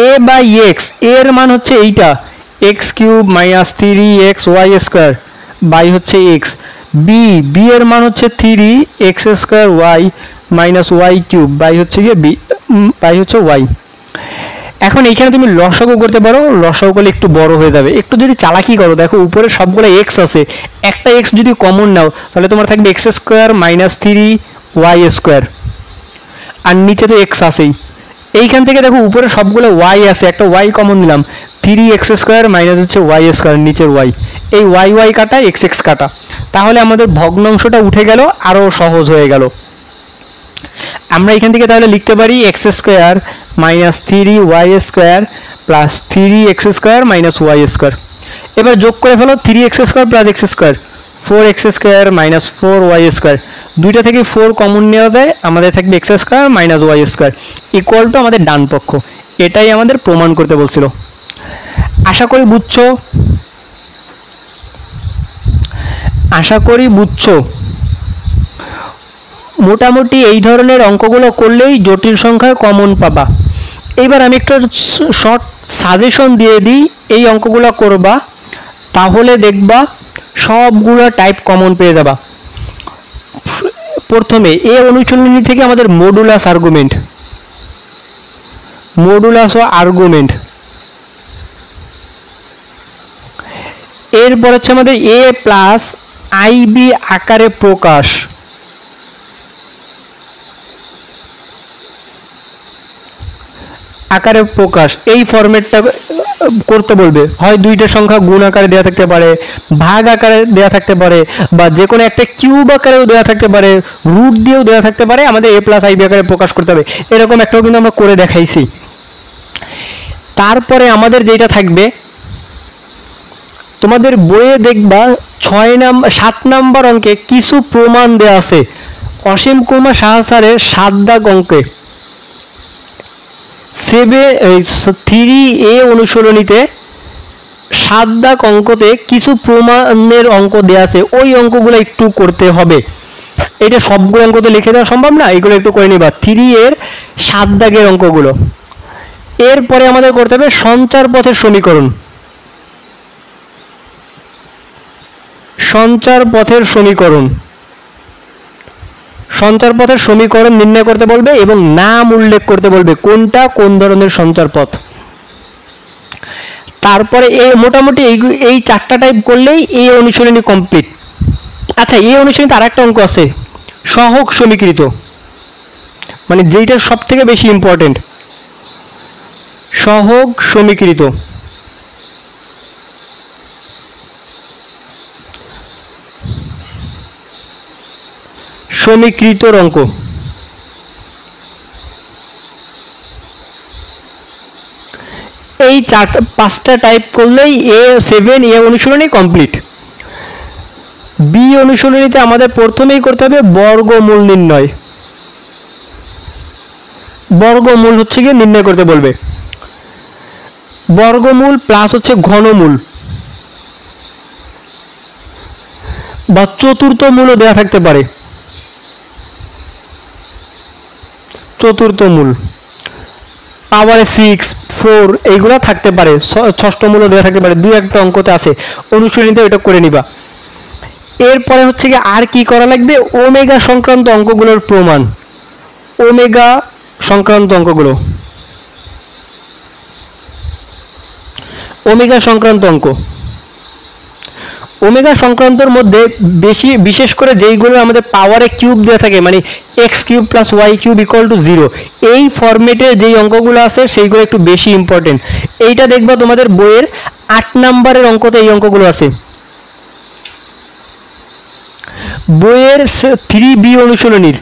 a by x, এর মান হচ্ছে এইটা x cube minus 3x Y square by হচ্ছে এক্স। বি এর মান হচ্ছে 3x square Y minus Y cube by হচ্ছে গিয়ে বি বাই হচ্ছে ওয়াই। এখন এইখানে তুমি লসাগু করতে পারো, লসাগু করলে একটু বড় হয়ে যাবে। একটু যদি চালাকি করো, দেখো উপরে সবগুলো এক্স আছে, একটা এক্স যদি কমন নাও তাহলে তোমার থাকবে x square minus 3y square, আর নিচে তো এক্স আছেই। এইখান থেকে দেখো উপরে সবগুলো ওয়াই আছে, একটা ওয়াই কমন নিলাম, 3x স্কোয়ার মাইনাস হচ্ছে ওয়াই স্কোয়ার নিচের ওয়াই, এই ওয়াই কাটা এক্স কাটা, তাহলে আমাদের ভগ্নাংশটা উঠে গেল, আরও সহজ হয়ে গেল। আমরা এখান থেকে তাহলে লিখতে পারি x square minus 3y square plus 3x square minus Y square. এবার যোগ করে ফেলো 3x square plus x square, 4x square minus 4y square, দুইটা থেকে 4 কমন নেওয়া যায়, আমাদের থাকবে x square minus Y square equal to আমাদের ডান পক্ষ। এটাই আমাদের প্রমাণ করতে বলছিল। আশা করি বুঝছো, আশা করি বুঝছো। মোটামুটি এই ধরনের অঙ্কগুলো করলেই জটিল সংখ্যায় কমন পাবা। এইবার আমি একটা শর্ট সাজেশন দিয়ে দিই, এই অঙ্কগুলো করবা, তাহলে দেখবা সবগুলো টাইপ কমন পেয়ে যাবা। প্রথমে এ অনুশীলনী থেকে আমাদের মডুলাস আর্গুমেন্ট, মডুলাস ও আর্গুমেন্ট, এরপর হচ্ছে আমাদের এ প্লাস আইবি আকারে প্রকাশ, আকারে প্রকাশ, এই ফরম্যাটটা করতে বলবে। হয় দুইটা সংখ্যা গুণ আকারে দেওয়া থাকতে পারে, ভাগ আকারে দেওয়া থাকতে পারে, বা যে কোনো একটা কিউব আকারেও দেওয়া থাকতে পারে, রুট দিয়েও দেওয়া থাকতে পারে। আমাদের এ প্লাস আইবি আকারে প্রকাশ করতে হবে, এরকম একটাও কিন্তু আমরা করে দেখাইছি। তারপরে আমাদের যেটা থাকবে, তোমাদের বইয়ে দেখবা 7 নাম্বার অঙ্কে কিছু প্রমাণ দেওয়া আছে। অসীম কুমার সাহা স্যারের 7 দাগ অঙ্কে 3A অনুশীলনীতে 7 দাগ অঙ্কতে কিছু প্রমাণের অঙ্ক দেওয়া আছে, ওই অঙ্কগুলো একটু করতে হবে। এটা সবগুলো অঙ্কতে লিখে দেওয়া সম্ভব না, এগুলো একটু করে নিবা 3 এর 7 দাগের অঙ্কগুলো। এরপরে আমাদের করতে হবে সঞ্চার পথের সমীকরণ, সঞ্চার পথের সমীকরণ, সঞ্চার পথের সমীকরণ নির্ণয় করতে বলবে এবং নাম উল্লেখ করতে বলবে কোনটা কোন ধরনের সঞ্চার পথ। তারপরে মোটামুটি এই 4টা টাইপ করলেই এই অনুশীলনী কমপ্লিট। আচ্ছা, এই অনুশীলনীতে আর একটা অঙ্ক আছে, সহগ সমীকৃত, মানে যেইটা সব থেকে বেশি ইম্পর্টেন্ট, সহগ সমীকৃত। সমীকৃতর অঙ্ক, এই 5টা টাইপ করলেই A7 অনুশীলনী কমপ্লিট। বি অনুশীলনীতে আমাদের প্রথমেই করতে হবে বর্গমূল নির্ণয়, বর্গমূল হচ্ছে গিয়ে নির্ণয় করতে বলবে। বর্গমূল প্লাস হচ্ছে ঘনমূল বা চতুর্থ মূলও দেওয়া থাকতে পারে, চতুর্থ মূল, পাওয়ারে 6, 4 এইগুলো থাকতে পারে, ষষ্ঠ মূলও দেওয়া থাকতে পারে, 2-1টা অঙ্কতে আছে, অনুশীলনীতে ওইটা করে নিবা। এরপরে হচ্ছে কি আর কি করা লাগবে, ওমেগা সংক্রান্ত অঙ্কগুলোর প্রমাণ, ওমেগা সংক্রান্ত অঙ্কগুলো, ওমেগা সংক্রান্ত অঙ্ক। ওমেগা সংক্রান্তর মধ্যে বিশেষ করে যেইগুলো আমাদের পাওয়ারে কিউব দেওয়া থাকে, মানে x cube plus y cube equal to 0, এই ফরম্যাটে যেই অঙ্কগুলো আছে সেইগুলো একটু বেশি ইম্পর্টেন্ট। এইটা দেখবা তোমাদের বইয়ের 8 নাম্বারের অঙ্কতে এই অঙ্কগুলো আছে। বইয়ের 3B অনুশীলনীর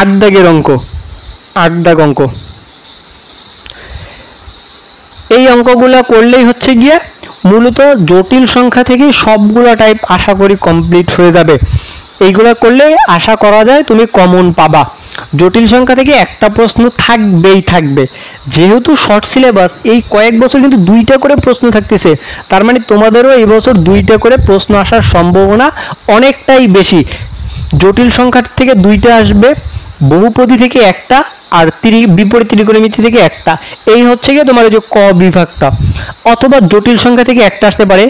8 দাগের অঙ্ক, 8 দাগ অঙ্ক। এই অঙ্কগুলো করলেই হচ্ছে গিয়ে মূলত জটিল সংখ্যা থেকে সবগুলো টাইপ আশা করি কমপ্লিট হয়ে যাবে। এইগুলা করলে আশা করা যায় তুমি কমন পাবা। জটিল সংখ্যা থেকে একটা প্রশ্ন থাকবেই থাকবে, যেহেতু শর্ট সিলেবাস এই কয়েক বছর কিন্তু 2টা করে প্রশ্ন থাকতেছে, তার মানে তোমাদেরও এই বছর 2টা করে প্রশ্ন আসার সম্ভাবনা অনেকটাই বেশি। জটিল সংখ্যা থেকে 2টা আসবে, বহুপদী থেকে একটা, আর বিপরীত ত্রিকোণমিতি থেকে একটা। এই হচ্ছে গিয়ে তোমার যে ক বিভাগটা। অথবা জটিল সংখ্যা থেকে একটা আসতে পারে,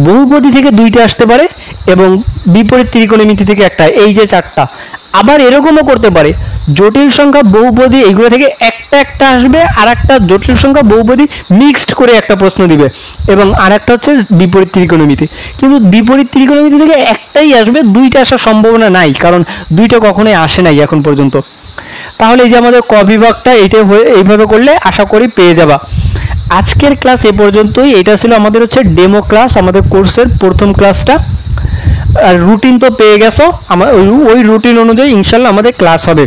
বহুপদী থেকে 2টা আসতে পারে, এবং বিপরীত ত্রিকোণমিতি থেকে একটা, এই যে 4টা। আবার এরকমও করতে পারে জটিল সংখ্যা বহুপদী এইগুলো থেকে একটা একটা আসবে, আর একটা জটিল সংখ্যা বহুপদী মিক্সড করে একটা প্রশ্ন দিবে, এবং আর একটা হচ্ছে বিপরীত ত্রিকোণমিতি। কিন্তু বিপরীত ত্রিকোণমিতি থেকে একটাই আসবে, 2টা আসার সম্ভাবনা নাই, কারণ 2টা কখনোই আসে নাই এখন পর্যন্ত। তাহলে এই যে আমাদের ক বিভাগটা এইটাই এইভাবে করলে আশা করি পেয়ে যাবা। আজকের ক্লাস এ পর্যন্তই। এটা ছিল আমাদের হচ্ছে ডেমো ক্লাস, আমাদের কোর্সের প্রথম ক্লাসটা। আর রুটিন তো পেয়ে গেছো, ওই রুটিন অনুযায়ী ইনশাল্লাহ আমাদের ক্লাস হবে।